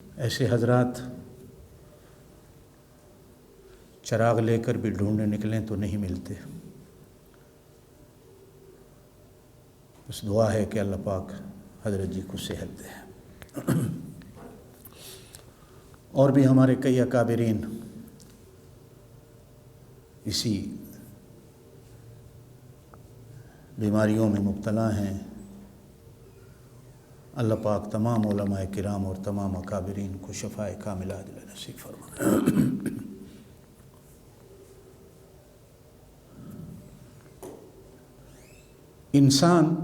ایسے حضرات چراغ لے کر بھی ڈھونڈنے نکلیں تو نہیں ملتے. بس دعا ہے کہ اللہ پاک حضرت جی کو صحت دے. اور بھی ہمارے کئی اکابرین اسی بیماریوں میں مبتلا ہیں. اللہ پاک تمام علماء کرام اور تمام اکابرین کو شفائے کاملہ عاجلہ نصیب فرمائے. انسان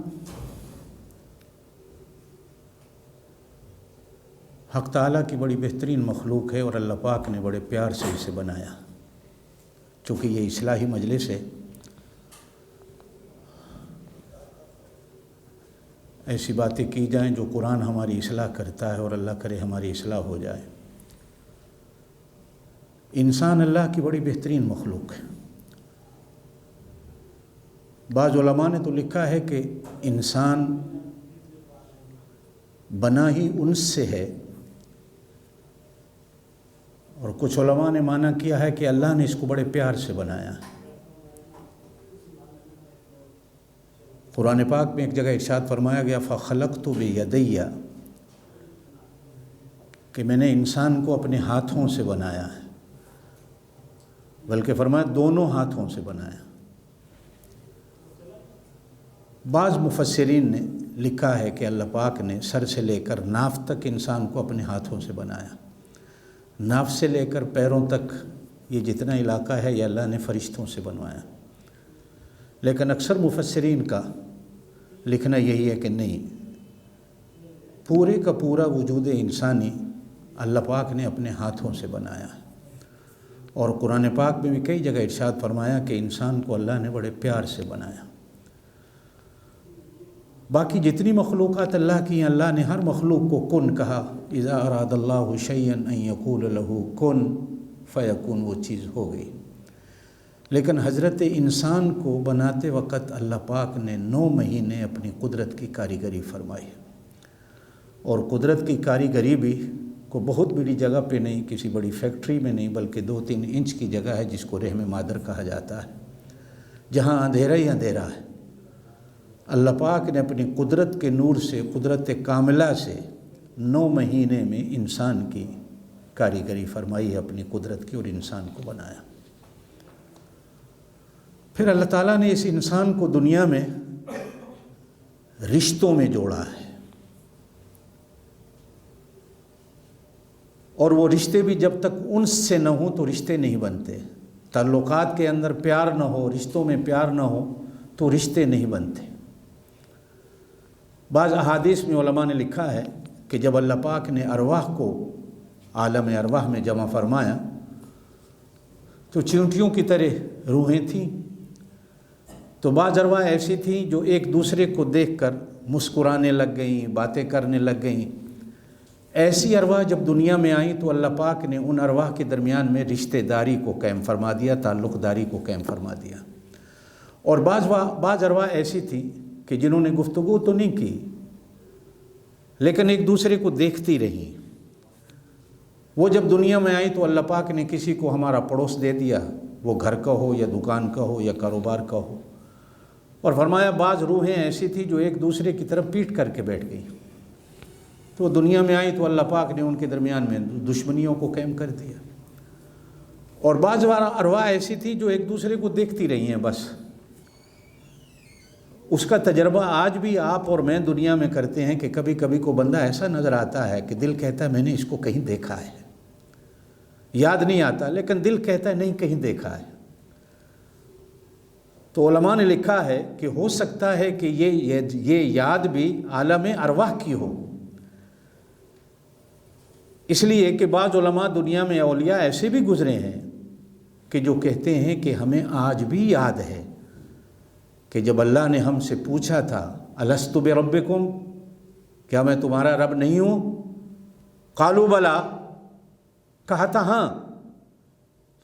حق تعالیٰ کی بڑی بہترین مخلوق ہے اور اللہ پاک نے بڑے پیار سے اسے بنایا. چونکہ یہ اصلاحی مجلس ہے، ایسی باتیں کی جائیں جو قرآن ہماری اصلاح کرتا ہے، اور اللہ کرے ہماری اصلاح ہو جائے. انسان اللہ کی بڑی بہترین مخلوق ہے. بعض علماء نے تو لکھا ہے کہ انسان بنا ہی انس سے ہے، اور کچھ علماء نے معنی کیا ہے کہ اللہ نے اس کو بڑے پیار سے بنایا. قرآن پاک میں ایک جگہ ارشاد فرمایا گیا فَخَلَقْتُ بِيَدَيَّ، کہ میں نے انسان کو اپنے ہاتھوں سے بنایا ہے، بلکہ فرمایا دونوں ہاتھوں سے بنایا. بعض مفسرین نے لکھا ہے کہ اللہ پاک نے سر سے لے کر ناف تک انسان کو اپنے ہاتھوں سے بنایا. ناف سے لے کر پیروں تک یہ جتنا علاقہ ہے یہ اللہ نے فرشتوں سے بنوایا. لیکن اکثر مفسرین کا لکھنا یہی ہے کہ نہیں، پورے کا پورا وجود انسانی اللہ پاک نے اپنے ہاتھوں سے بنایا ہے. اور قرآن پاک میں بھی کئی جگہ ارشاد فرمایا کہ انسان کو اللہ نے بڑے پیار سے بنایا. باقی جتنی مخلوقات اللہ کی ہیں، اللہ نے ہر مخلوق کو کن کہا. اذا اراد اللہ شیئا ان یقول لہ کن فیکون، وہ چیز ہو گئی. لیکن حضرت انسان کو بناتے وقت اللہ پاک نے 9 مہینے اپنی قدرت کی کاریگری فرمائی. اور قدرت کی کاریگری بھی کو بہت بڑی جگہ پہ نہیں، کسی بڑی فیکٹری میں نہیں، بلکہ 2-3 انچ کی جگہ ہے جس کو رحم مادر کہا جاتا ہے، جہاں اندھیرا ہی اندھیرا ہے. اللہ پاک نے اپنی قدرت کے نور سے، قدرت کاملہ سے 9 مہینے میں انسان کی کاریگری فرمائی ہے اپنی قدرت کی، اور انسان کو بنایا. پھر اللہ تعالیٰ نے اس انسان کو دنیا میں رشتوں میں جوڑا ہے، اور وہ رشتے بھی جب تک انس سے نہ ہوں تو رشتے نہیں بنتے. تعلقات کے اندر پیار نہ ہو، رشتوں میں پیار نہ ہو تو رشتے نہیں بنتے. بعض احادیث میں علماء نے لکھا ہے کہ جب اللہ پاک نے ارواح کو عالم ارواح میں جمع فرمایا تو چیونٹیوں کی طرح روحیں تھیں. تو بعض ارواح ایسی تھیں جو ایک دوسرے کو دیکھ کر مسکرانے لگ گئیں، باتیں کرنے لگ گئیں. ایسی ارواح جب دنیا میں آئیں تو اللہ پاک نے ان ارواح کے درمیان میں رشتہ داری کو قائم فرما دیا، تعلق داری کو قائم فرما دیا. اور بعض ارواح ایسی تھیں کہ جنہوں نے گفتگو تو نہیں کی لیکن ایک دوسرے کو دیکھتی رہیں. وہ جب دنیا میں آئیں تو اللہ پاک نے کسی کو ہمارا پڑوس دے دیا، وہ گھر کا ہو یا دکان کا ہو یا کاروبار کا ہو. اور فرمایا بعض روحیں ایسی تھیں جو ایک دوسرے کی طرف پیٹ کر کے بیٹھ گئیں. تو دنیا میں آئیں تو اللہ پاک نے ان کے درمیان میں دشمنیوں کو قائم کر دیا. اور بعض ارواح ایسی تھی جو ایک دوسرے کو دیکھتی رہی ہیں بس. اس کا تجربہ آج بھی آپ اور میں دنیا میں کرتے ہیں کہ کبھی کبھی کو بندہ ایسا نظر آتا ہے کہ دل کہتا ہے میں نے اس کو کہیں دیکھا ہے. یاد نہیں آتا لیکن دل کہتا ہے نہیں کہیں دیکھا ہے. تو علماء نے لکھا ہے کہ ہو سکتا ہے کہ یہ یاد بھی عالم ارواح کی ہو. اس لیے کہ بعض علماء دنیا میں اولیاء ایسے بھی گزرے ہیں کہ جو کہتے ہیں کہ ہمیں آج بھی یاد ہے کہ جب اللہ نے ہم سے پوچھا تھا الستُ بربکم، کیا میں تمہارا رب نہیں ہوں؟ قالوا بلا، کہا تھا ہاں.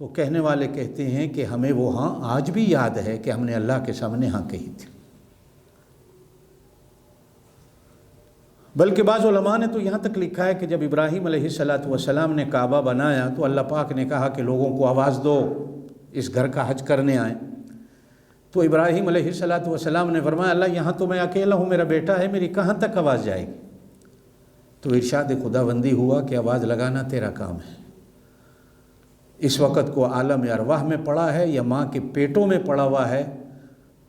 تو کہنے والے کہتے ہیں کہ ہمیں وہ ہاں آج بھی یاد ہے کہ ہم نے اللہ کے سامنے ہاں کہی تھی. بلکہ بعض علماء نے تو یہاں تک لکھا ہے کہ جب ابراہیم علیہ السلام نے کعبہ بنایا تو اللہ پاک نے کہا کہ لوگوں کو آواز دو اس گھر کا حج کرنے آئیں، تو ابراہیم علیہ السلام نے فرمایا اللہ یہاں تو میں اکیلا ہوں، میرا بیٹا ہے، میری کہاں تک آواز جائے گی؟ تو ارشاد خداوندی ہوا کہ آواز لگانا تیرا کام ہے۔ اس وقت کو عالم ارواح میں پڑا ہے یا ماں کے پیٹوں میں پڑا ہوا ہے،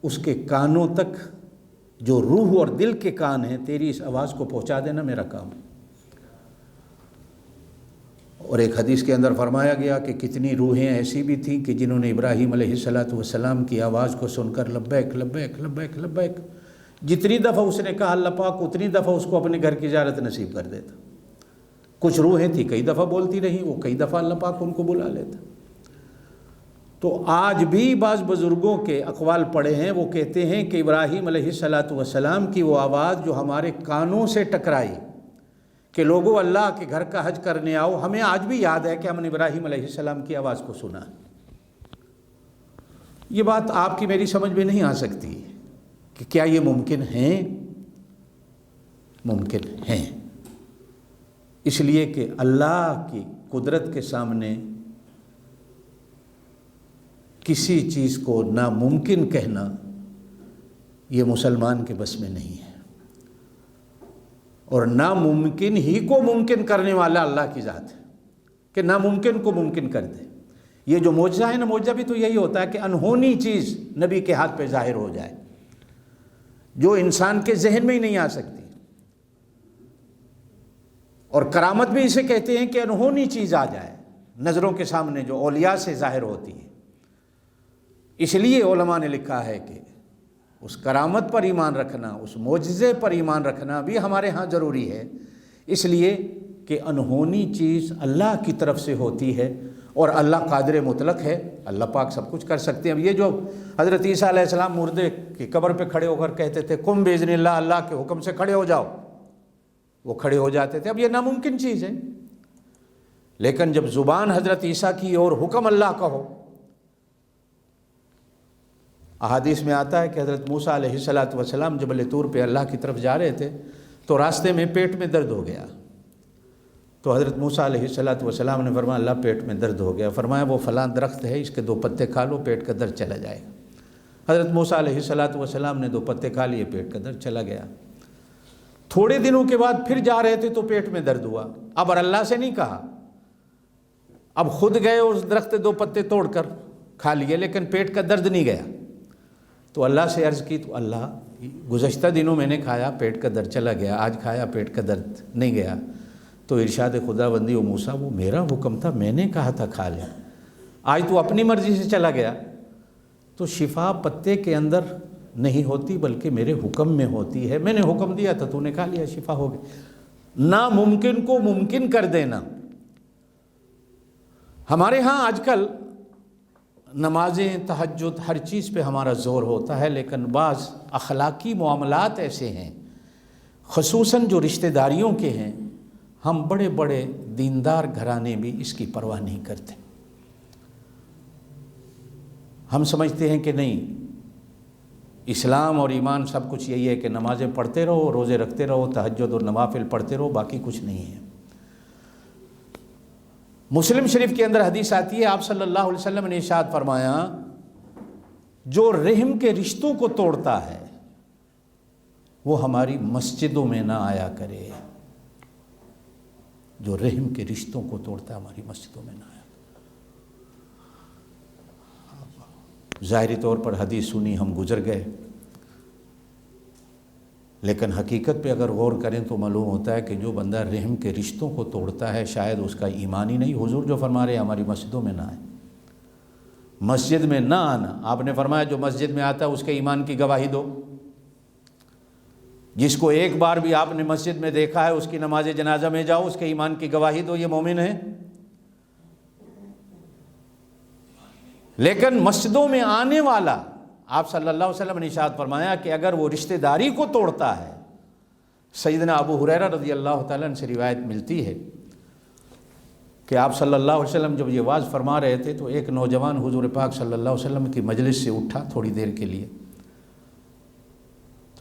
اس کے کانوں تک جو روح اور دل کے کان ہیں تیری اس آواز کو پہنچا دینا میرا کام ہے۔ اور ایک حدیث کے اندر فرمایا گیا کہ کتنی روحیں ایسی بھی تھیں کہ جنہوں نے ابراہیم علیہ السلام کی آواز کو سن کر لبیک لبیک لبیک لبیک، جتنی دفعہ اس نے کہا اللہ پاک اتنی دفعہ اس کو اپنے گھر کی زیارت نصیب کر دیتا۔ کچھ روحیں تھیں کئی دفعہ بولتی رہیں، وہ کئی دفعہ اللہ پاک ان کو بلا لیتا۔ تو آج بھی بعض بزرگوں کے اقوال پڑے ہیں، وہ کہتے ہیں کہ ابراہیم علیہ السلام کی وہ آواز جو ہمارے کانوں سے ٹکرائی کہ لوگوں اللہ کے گھر کا حج کرنے آؤ، ہمیں آج بھی یاد ہے کہ ہم نے ابراہیم علیہ السلام کی آواز کو سنا۔ یہ بات آپ کی میری سمجھ میں نہیں آ سکتی کہ کیا یہ ممکن ہیں؟ ممکن ہیں، اس لیے کہ اللہ کی قدرت کے سامنے کسی چیز کو ناممکن کہنا یہ مسلمان کے بس میں نہیں ہے، اور ناممکن ہی کو ممکن کرنے والا اللہ کی ذات ہے کہ ناممکن کو ممکن کر دے۔ یہ جو معجزہ ہے نا، معجزہ بھی تو یہی ہوتا ہے کہ انہونی چیز نبی کے ہاتھ پہ ظاہر ہو جائے جو انسان کے ذہن میں ہی نہیں آ سکتی، اور کرامت بھی اسے کہتے ہیں کہ انہونی چیز آ جائے نظروں کے سامنے جو اولیاء سے ظاہر ہوتی ہے۔ اس لیے علماء نے لکھا ہے کہ اس کرامت پر ایمان رکھنا، اس معجزے پر ایمان رکھنا بھی ہمارے ہاں ضروری ہے، اس لیے کہ انہونی چیز اللہ کی طرف سے ہوتی ہے، اور اللہ قادر مطلق ہے، اللہ پاک سب کچھ کر سکتے ہیں۔ اب یہ جو حضرت عیسیٰ علیہ السلام مردے کی قبر پہ کھڑے ہو کر کہتے تھے قم باذن اللہ، اللہ کے حکم سے کھڑے ہو جاؤ، وہ کھڑے ہو جاتے تھے۔ اب یہ ناممکن چیز ہے، لیکن جب زبان حضرت عیسیٰ کی اور حکم اللہ کا ہو، احادیث میں آتا ہے کہ حضرت موسیٰ علیہ السلام جبل طور پہ اللہ کی طرف جا رہے تھے تو راستے میں پیٹ میں درد ہو گیا، تو حضرت موسیٰ علیہ السلام نے فرمایا اللہ پیٹ میں درد ہو گیا، فرمایا وہ فلاں درخت ہے، اس کے 2 پتے کھا لو، پیٹ کا درد چلا جائے گا۔ حضرت موسیٰ علیہ السلام نے 2 پتے کھا لیے، پیٹ کا درد چلا گیا۔ تھوڑے دنوں کے بعد پھر جا رہے تھے تو پیٹ میں درد ہوا، اب اللہ سے نہیں کہا، اب خود گئے اس درخت 2 پتے توڑ کر کھا لیے، لیکن پیٹ کا درد نہیں گیا۔ تو اللہ سے عرض کی تو اللہ گزشتہ دنوں میں نے کھایا پیٹ کا درد چلا گیا، آج کھایا پیٹ کا درد نہیں گیا۔ تو ارشاد خداوندی و موسیٰ وہ میرا حکم تھا، میں نے کہا تھا کھا لیا، آج تو اپنی مرضی سے چلا گیا۔ تو شفا پتے کے اندر نہیں ہوتی بلکہ میرے حکم میں ہوتی ہے، میں نے حکم دیا تھا تو نے کھا لیا، شفا ہو گئی۔ ناممکن کو ممکن کر دینا۔ ہمارے ہاں آج کل نمازیں، تہجد، ہر چیز پہ ہمارا زور ہوتا ہے، لیکن بعض اخلاقی معاملات ایسے ہیں خصوصاً جو رشتہ داریوں کے ہیں، ہم بڑے بڑے دیندار گھرانے بھی اس کی پرواہ نہیں کرتے۔ ہم سمجھتے ہیں کہ نہیں، اسلام اور ایمان سب کچھ یہی ہے کہ نمازیں پڑھتے رہو، روزے رکھتے رہو، تہجد اور نوافل پڑھتے رہو، باقی کچھ نہیں ہے۔ مسلم شریف کے اندر حدیث آتی ہے، آپ صلی اللہ علیہ وسلم نے ارشاد فرمایا جو رحم کے رشتوں کو توڑتا ہے وہ ہماری مسجدوں میں نہ آیا کرے، جو رحم کے رشتوں کو توڑتا ہے ہماری مسجدوں میں نہ آیا۔ ظاہری طور پر حدیث سنی ہم گزر گئے، لیکن حقیقت پہ اگر غور کریں تو معلوم ہوتا ہے کہ جو بندہ رحم کے رشتوں کو توڑتا ہے شاید اس کا ایمان ہی نہیں۔ حضور جو فرما رہے ہیں ہماری مسجدوں میں نہ آئے، مسجد میں نہ آنا۔ آپ نے فرمایا جو مسجد میں آتا ہے اس کے ایمان کی گواہی دو۔ جس کو ایک بار بھی آپ نے مسجد میں دیکھا ہے اس کی نماز جنازہ میں جاؤ، اس کے ایمان کی گواہی دو، یہ مومن ہے۔ لیکن مسجدوں میں آنے والا، آپ صلی اللہ علیہ وسلم نے ارشاد فرمایا کہ اگر وہ رشتہ داری کو توڑتا ہے، سیدنا ابو ہریرہ رضی اللہ تعالیٰ عنہ سے روایت ملتی ہے کہ آپ صلی اللہ علیہ وسلم جب یہ واعظ فرما رہے تھے تو ایک نوجوان حضور پاک صلی اللہ علیہ وسلم کی مجلس سے اٹھا تھوڑی دیر کے لیے،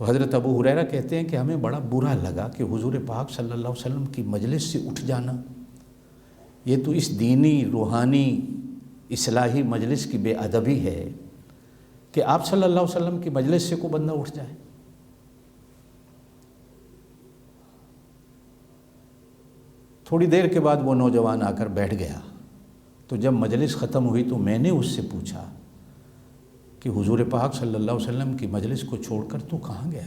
تو حضرت ابو ہریرہ کہتے ہیں کہ ہمیں بڑا برا لگا کہ حضور پاک صلی اللہ علیہ وسلم کی مجلس سے اٹھ جانا، یہ تو اس دینی روحانی اصلاحی مجلس کی بے ادبی ہے کہ آپ صلی اللہ علیہ وسلم کی مجلس سے کوئی بندہ اٹھ جائے۔ تھوڑی دیر کے بعد وہ نوجوان آ کر بیٹھ گیا، تو جب مجلس ختم ہوئی تو میں نے اس سے پوچھا کہ حضور پاک صلی اللہ علیہ وسلم کی مجلس کو چھوڑ کر تو کہاں گیا؟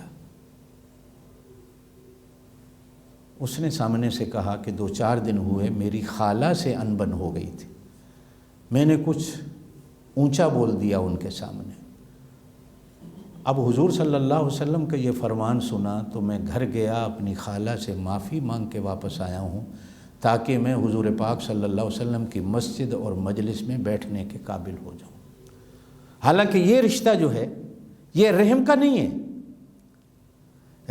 اس نے سامنے سے کہا کہ 2-4 دن ہوئے میری خالہ سے انبن ہو گئی تھی، میں نے کچھ اونچا بول دیا ان کے سامنے۔ اب حضور صلی اللہ علیہ وسلم کا یہ فرمان سنا تو میں گھر گیا، اپنی خالہ سے معافی مانگ کے واپس آیا ہوں تاکہ میں حضور پاک صلی اللہ علیہ وسلم کی مسجد اور مجلس میں بیٹھنے کے قابل ہو جاؤں۔ حالانکہ یہ رشتہ جو ہے یہ رحم کا نہیں ہے۔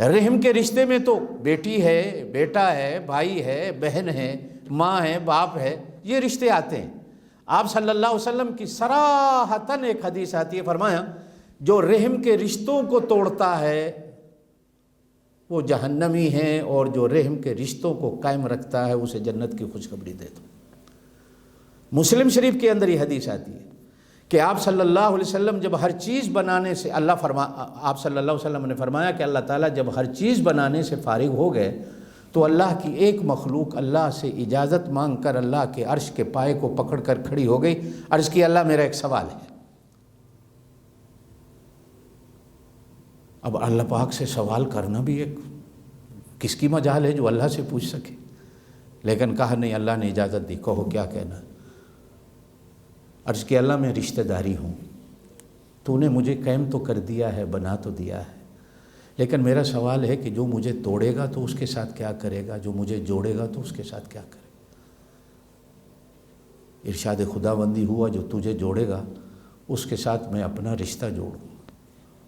رحم کے رشتے میں تو بیٹی ہے، بیٹا ہے، بھائی ہے، بہن ہے، ماں ہے، باپ ہے، یہ رشتے آتے ہیں۔ آپ صلی اللہ علیہ وسلم کی صراحتاً ایک حدیث آتی ہے، فرمایا جو رحم کے رشتوں کو توڑتا ہے وہ جہنمی ہے، اور جو رحم کے رشتوں کو قائم رکھتا ہے اسے جنت کی خوشخبری دے دو۔ مسلم شریف کے اندر یہ حدیث آتی ہے کہ آپ صلی اللہ علیہ وسلم جب ہر چیز بنانے سے آپ صلی اللہ علیہ وسلم نے فرمایا کہ اللہ تعالیٰ جب ہر چیز بنانے سے فارغ ہو گئے تو اللہ کی ایک مخلوق اللہ سے اجازت مانگ کر اللہ کے عرش کے پائے کو پکڑ کر کھڑی ہو گئی، عرض کی اللہ میرا ایک سوال ہے۔ اب اللہ پاک سے سوال کرنا بھی ایک کس کی مجال ہے جو اللہ سے پوچھ سکے، لیکن کہا نہیں، اللہ نے اجازت دی، کہو کیا کہنا۔ عرض کہ اللہ میں رشتہ داری ہوں، تو نے مجھے قائم تو کر دیا ہے، بنا تو دیا ہے، لیکن میرا سوال ہے کہ جو مجھے توڑے گا تو اس کے ساتھ کیا کرے گا، جو مجھے جوڑے گا تو اس کے ساتھ کیا کرے گا۔ ارشاد خداوندی ہوا جو تجھے جوڑے گا اس کے ساتھ میں اپنا رشتہ جوڑوں،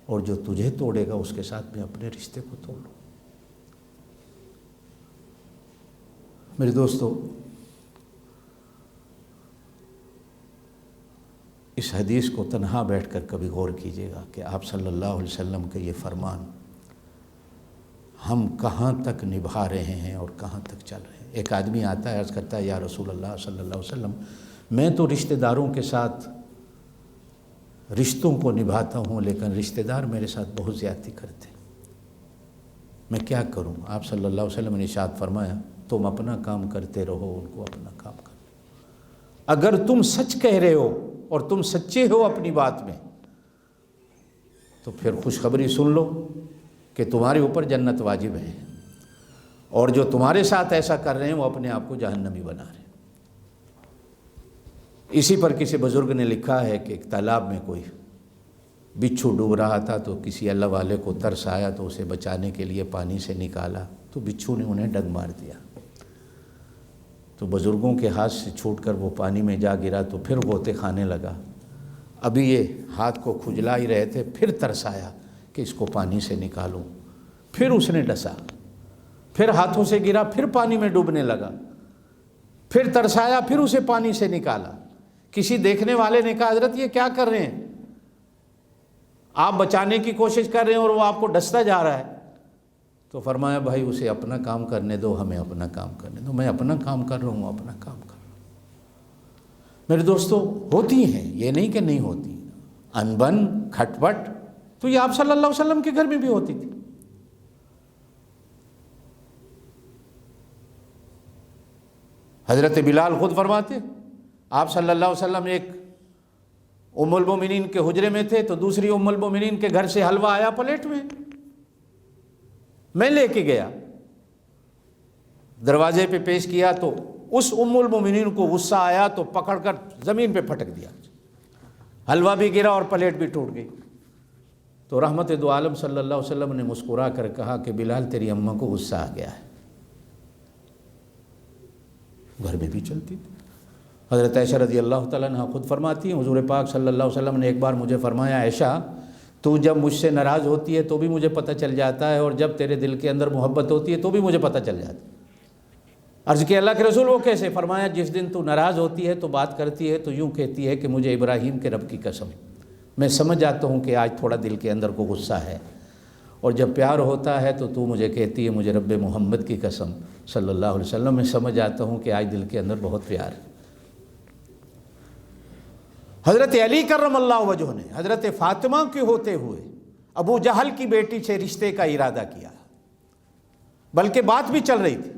اور جو تجھے توڑے گا اس کے ساتھ میں اپنے رشتے کو توڑوں۔ میرے دوستو، اس حدیث کو تنہا بیٹھ کر کبھی غور کیجیے گا کہ آپ صلی اللہ علیہ وسلم کا یہ فرمان ہم کہاں تک نبھا رہے ہیں اور کہاں تک چل رہے ہیں۔ ایک آدمی آتا ہے، عرض کرتا ہے یا رسول اللہ صلی اللہ علیہ وسلم، میں تو رشتہ داروں کے ساتھ رشتوں کو نبھاتا ہوں لیکن رشتہ دار میرے ساتھ بہت زیادتی کرتے ہیں، میں کیا کروں؟ آپ صلی اللہ علیہ وسلم نے ارشاد فرمایا تم اپنا کام کرتے رہو، ان کو اپنا کام کرو۔ اگر تم سچ کہہ رہے ہو اور تم سچے ہو اپنی بات میں تو پھر خوشخبری سن لو کہ تمہارے اوپر جنت واجب ہے، اور جو تمہارے ساتھ ایسا کر رہے ہیں وہ اپنے آپ کو جہنمی بنا رہے ہیں۔ اسی پر کسی بزرگ نے لکھا ہے کہ ایک تالاب میں کوئی بچھو ڈوب رہا تھا تو کسی اللہ والے کو ترس آیا تو اسے بچانے کے لیے پانی سے نکالا تو بچھو نے انہیں ڈنگ مار دیا، تو بزرگوں کے ہاتھ سے چھوٹ کر وہ پانی میں جا گرا تو پھر غوطے کھانے لگا۔ ابھی یہ ہاتھ کو کھجلا ہی رہے تھے، پھر ترس آیا کہ اس کو پانی سے نکالوں، پھر اس نے ڈسا، پھر ہاتھوں سے گرا، پھر پانی میں ڈوبنے لگا، پھر ترس آیا، پھر اسے پانی سے نکالا۔ کسی دیکھنے والے نے کہا حضرت یہ کیا کر رہے ہیں؟ آپ بچانے کی کوشش کر رہے ہیں اور وہ آپ کو ڈستا جا رہا ہے۔ تو فرمایا بھائی اسے اپنا کام کرنے دو، ہمیں اپنا کام کرنے دو، میں اپنا کام کر رہا ہوں، اپنا کام کر رہا ہوں۔ میرے دوستو، ہوتی ہیں، یہ نہیں کہ نہیں ہوتی، انبن کھٹ پٹ تو یہ آپ صلی اللہ علیہ وسلم کے گھر میں بھی ہوتی تھی۔ حضرت بلال خود فرماتے آپ صلی اللہ علیہ وسلم ایک ام المومنین کے حجرے میں تھے تو دوسری ام المومنین کے گھر سے حلوہ آیا پلیٹ میں لے کے گیا، دروازے پہ پیش کیا تو اس ام المومنین کو غصہ آیا تو پکڑ کر زمین پہ پھٹک دیا، حلوہ بھی گرا اور پلیٹ بھی ٹوٹ گئی۔ تو رحمت دو عالم صلی اللہ علیہ وسلم نے مسکرا کر کہا کہ بلال تیری اماں کو غصہ آ گیا ہے۔ گھر میں بھی چلتی تھی۔ حضرت عائشہ رضی اللہ تعالیٰ عنہ خود فرماتی ہیں حضور پاک صلی اللہ علیہ وسلم نے ایک بار مجھے فرمایا عائشہ تو جب مجھ سے ناراض ہوتی ہے تو بھی مجھے پتہ چل جاتا ہے، اور جب تیرے دل کے اندر محبت ہوتی ہے تو بھی مجھے پتہ چل جاتا ہے۔ عرض کہ اللہ کے رسول وہ کیسے؟ فرمایا جس دن تو ناراض ہوتی ہے تو بات کرتی ہے تو یوں کہتی ہے کہ مجھے ابراہیم کے رب کی قسم، میں سمجھ جاتا ہوں کہ آج تھوڑا دل کے اندر کو غصہ ہے، اور جب پیار ہوتا ہے تو مجھے کہتی ہے مجھے رب محمد کی قسم صلی اللہ علیہ وسلم، میں سمجھ آتا ہوں کہ آج دل کے اندر بہت پیار ہے۔ حضرت علی کرم اللہ وجہ نے حضرت فاطمہ کے ہوتے ہوئے ابو جہل کی بیٹی سے رشتے کا ارادہ کیا، بلکہ بات بھی چل رہی تھی۔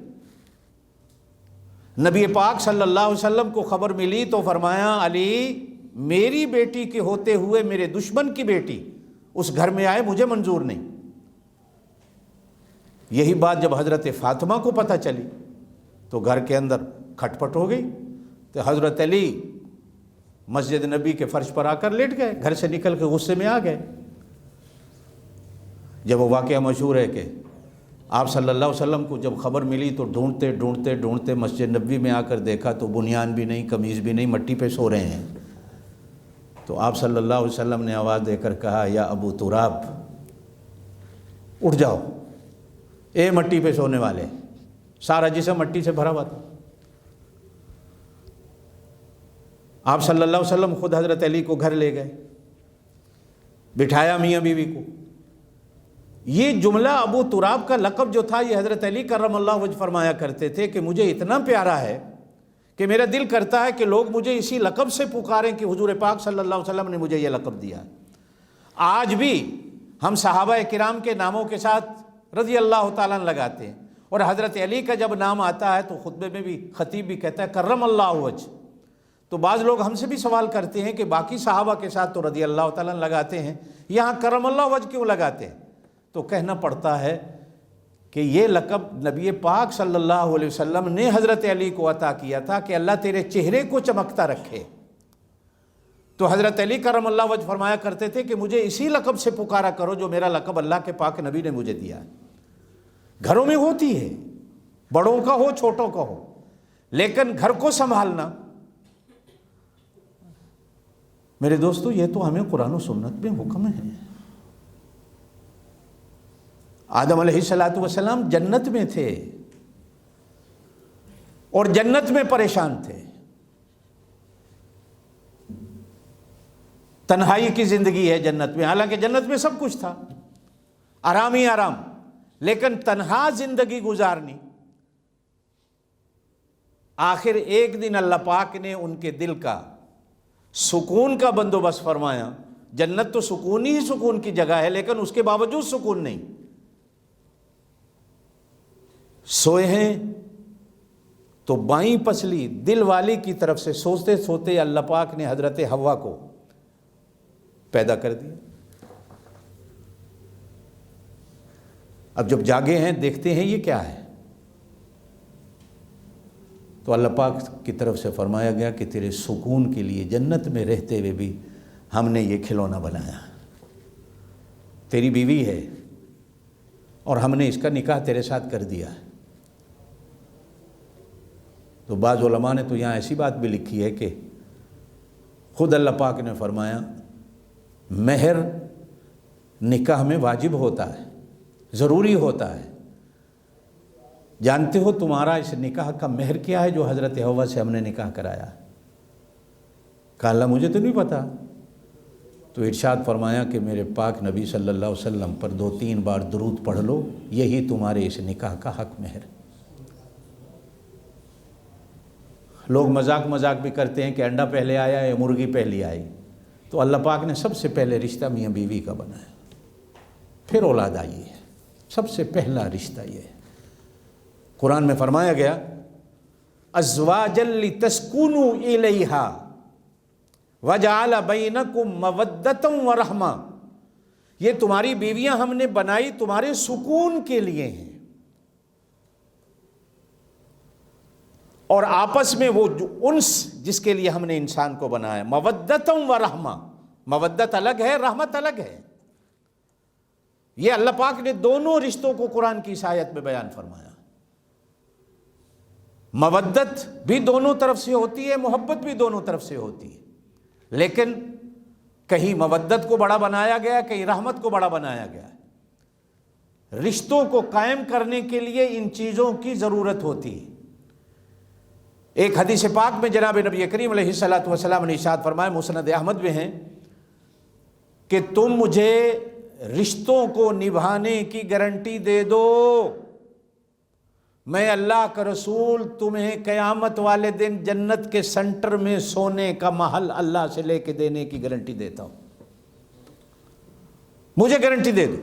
نبی پاک صلی اللہ علیہ وسلم کو خبر ملی تو فرمایا علی میری بیٹی کے ہوتے ہوئے میرے دشمن کی بیٹی اس گھر میں آئے، مجھے منظور نہیں۔ یہی بات جب حضرت فاطمہ کو پتہ چلی تو گھر کے اندر کھٹ پٹ ہو گئی، تو حضرت علی مسجد نبی کے فرش پر آ کر لیٹ گئے، گھر سے نکل کے غصے میں آ گئے۔ جب وہ واقعہ مشہور ہے کہ آپ صلی اللہ علیہ وسلم کو جب خبر ملی تو ڈھونڈتے ڈھونڈتے ڈھونڈتے مسجد نبی میں آ کر دیکھا تو بنیان بھی نہیں، قمیض بھی نہیں، مٹی پہ سو رہے ہیں۔ تو آپ صلی اللہ علیہ وسلم نے آواز دے کر کہا یا ابو تراب اٹھ جاؤ، اے مٹی پہ سونے والے، سارا جسم مٹی سے بھرا ہوا تھا۔ آپ صلی اللہ علیہ وسلم خود حضرت علی کو گھر لے گئے، بٹھایا میاں بیوی کو۔ یہ جملہ ابو تراب کا لقب جو تھا یہ حضرت علی کرم اللہ وجہ فرمایا کرتے تھے کہ مجھے اتنا پیارا ہے کہ میرا دل کرتا ہے کہ لوگ مجھے اسی لقب سے پکاریں کہ حضور پاک صلی اللہ علیہ وسلم نے مجھے یہ لقب دیا۔ آج بھی ہم صحابہ کرام کے ناموں کے ساتھ رضی اللہ تعالیٰ لگاتے ہیں، اور حضرت علی کا جب نام آتا ہے تو خطبے میں بھی خطیب بھی کہتا ہے کرم اللہ وجہ۔ تو بعض لوگ ہم سے بھی سوال کرتے ہیں کہ باقی صحابہ کے ساتھ تو رضی اللہ تعالیٰ لگاتے ہیں، یہاں کرم اللہ وجہ کیوں لگاتے ہیں؟ تو کہنا پڑتا ہے کہ یہ لقب نبی پاک صلی اللہ علیہ وسلم نے حضرت علی کو عطا کیا تھا کہ اللہ تیرے چہرے کو چمکتا رکھے۔ تو حضرت علی کرم اللہ وجہ فرمایا کرتے تھے کہ مجھے اسی لقب سے پکارا کرو جو میرا لقب اللہ کے پاک نبی نے مجھے دیا ہے۔ گھروں میں ہوتی ہے، بڑوں کا ہو چھوٹوں کا ہو، لیکن گھر کو سنبھالنا، میرے دوستو یہ تو ہمیں قرآن و سنت میں حکم ہے۔ آدم علیہ السلام جنت میں تھے اور جنت میں پریشان تھے، تنہائی کی زندگی ہے جنت میں، حالانکہ جنت میں سب کچھ تھا، آرام ہی آرام، لیکن تنہا زندگی گزارنی۔ آخر ایک دن اللہ پاک نے ان کے دل کا سکون کا بندوبست فرمایا۔ جنت تو سکون ہی سکون کی جگہ ہے، لیکن اس کے باوجود سکون نہیں۔ سوئے ہیں تو بائیں پسلی دل والی کی طرف سے سوچتے سوتے اللہ پاک نے حضرت حوا کو پیدا کر دیا۔ اب جب جاگے ہیں دیکھتے ہیں یہ کیا ہے، تو اللہ پاک کی طرف سے فرمایا گیا کہ تیرے سکون کے لیے جنت میں رہتے ہوئے بھی ہم نے یہ کھلونا بنایا، تیری بیوی ہے اور ہم نے اس کا نکاح تیرے ساتھ کر دیا ہے۔ تو بعض علماء نے تو یہاں ایسی بات بھی لکھی ہے کہ خود اللہ پاک نے فرمایا مہر نکاح میں واجب ہوتا ہے، ضروری ہوتا ہے۔ جانتے ہو تمہارا اس نکاح کا مہر کیا ہے جو حضرت حوا سے ہم نے نکاح کرایا؟ کہا اللہ مجھے تو نہیں پتا۔ تو ارشاد فرمایا کہ میرے پاک نبی صلی اللہ علیہ وسلم پر 2-3 بار درود پڑھ لو، یہی تمہارے اس نکاح کا حق مہر۔ لوگ مذاق بھی کرتے ہیں کہ انڈا پہلے آیا یا مرغی پہلی آئی، تو اللہ پاک نے سب سے پہلے رشتہ میاں بیوی کا بنایا، پھر اولاد آئی ہے، سب سے پہلا رشتہ یہ ہے۔ قرآن میں فرمایا گیا ازواجا لتسکونوا الیہا وجعل بینکم مودۃ ورحمہ، یہ تمہاری بیویاں ہم نے بنائی تمہارے سکون کے لیے ہیں، اور آپس میں وہ جو انس جس کے لیے ہم نے انسان کو بنایا، مودۃ ورحمہ، مودت الگ ہے، رحمت الگ ہے۔ یہ اللہ پاک نے دونوں رشتوں کو قرآن کی اس آیت میں بیان فرمایا۔ مودت بھی دونوں طرف سے ہوتی ہے، محبت بھی دونوں طرف سے ہوتی ہے، لیکن کہیں مودت کو بڑا بنایا گیا، کہیں رحمت کو بڑا بنایا گیا ہے۔ رشتوں کو قائم کرنے کے لیے ان چیزوں کی ضرورت ہوتی ہے۔ ایک حدیث پاک میں جناب نبی کریم علیہ الصلوۃ والسلام نے ارشاد فرمایا، مسند احمد میں ہیں، کہ تم مجھے رشتوں کو نبھانے کی گارنٹی دے دو، میں اللہ کا رسول تمہیں قیامت والے دن جنت کے سینٹر میں سونے کا محل اللہ سے لے کے دینے کی گارنٹی دیتا ہوں، مجھے گارنٹی دے دو۔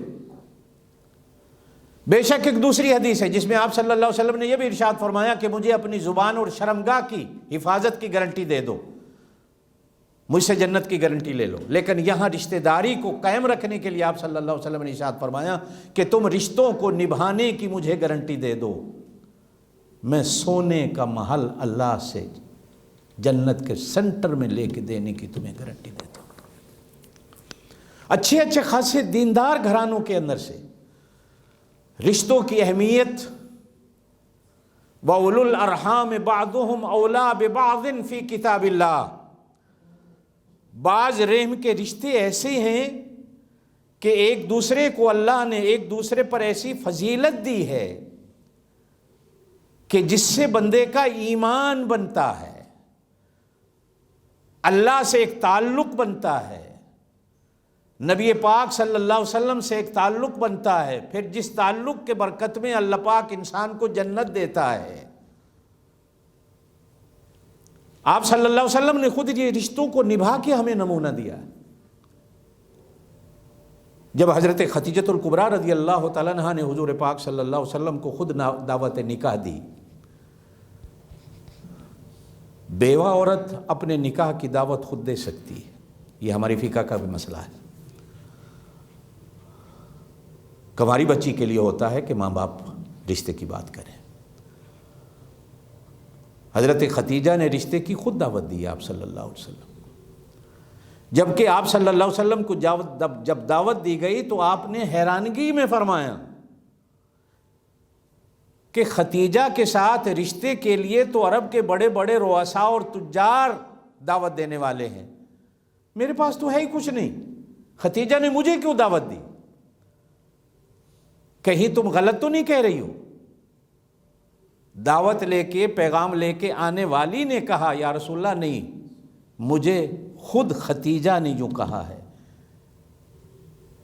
بے شک ایک دوسری حدیث ہے جس میں آپ صلی اللہ علیہ وسلم نے یہ بھی ارشاد فرمایا کہ مجھے اپنی زبان اور شرمگاہ کی حفاظت کی گارنٹی دے دو، مجھ سے جنت کی گارنٹی لے لو۔ لیکن یہاں رشتہ داری کو قائم رکھنے کے لیے آپ صلی اللہ علیہ وسلم نے ارشاد فرمایا کہ تم رشتوں کو نبھانے کی مجھے گارنٹی دے دو، میں سونے کا محل اللہ سے جنت کے سینٹر میں لے کے دینے کی تمہیں گارنٹی دیتا ہوں۔ اچھے خاصے دیندار گھرانوں کے اندر سے رشتوں کی اہمیت، وَأُولُو الْأَرْحَامِ بَعْضُهُمْ أَوْلَىٰ بِبَعْضٍ فِي كِتَابِ اللَّهِ، بعض رحم کے رشتے ایسے ہیں کہ ایک دوسرے کو اللہ نے ایک دوسرے پر ایسی فضیلت دی ہے کہ جس سے بندے کا ایمان بنتا ہے، اللہ سے ایک تعلق بنتا ہے، نبی پاک صلی اللہ علیہ وسلم سے ایک تعلق بنتا ہے، پھر جس تعلق کے برکت میں اللہ پاک انسان کو جنت دیتا ہے۔ آپ صلی اللہ علیہ وسلم نے خود یہ رشتوں کو نبھا کے ہمیں نمونہ دیا ہے۔ جب حضرت خدیجہ الکبریٰ رضی اللہ تعالیٰ عنہا نے حضور پاک صلی اللہ علیہ وسلم کو خود دعوت نکاح دی، بیوہ عورت اپنے نکاح کی دعوت خود دے سکتی ہے، یہ ہماری فقہ کا بھی مسئلہ ہے۔ کنواری بچی کے لیے ہوتا ہے کہ ماں باپ رشتے کی بات کریں۔ حضرت خدیجہ نے رشتے کی خود دعوت دی آپ صلی اللہ علیہ وسلم، جبکہ آپ صلی اللہ علیہ وسلم کو جب دعوت دی گئی تو آپ نے حیرانگی میں فرمایا کہ خدیجہ کے ساتھ رشتے کے لیے تو عرب کے بڑے بڑے رؤساء اور تجار دعوت دینے والے ہیں، میرے پاس تو ہے ہی کچھ نہیں، خدیجہ نے مجھے کیوں دعوت دی؟ کہیں تم غلط تو نہیں کہہ رہی ہو؟ دعوت لے کے پیغام لے کے آنے والی نے کہا یا رسول اللہ نہیں، مجھے خود خدیجہ نے یوں کہا ہے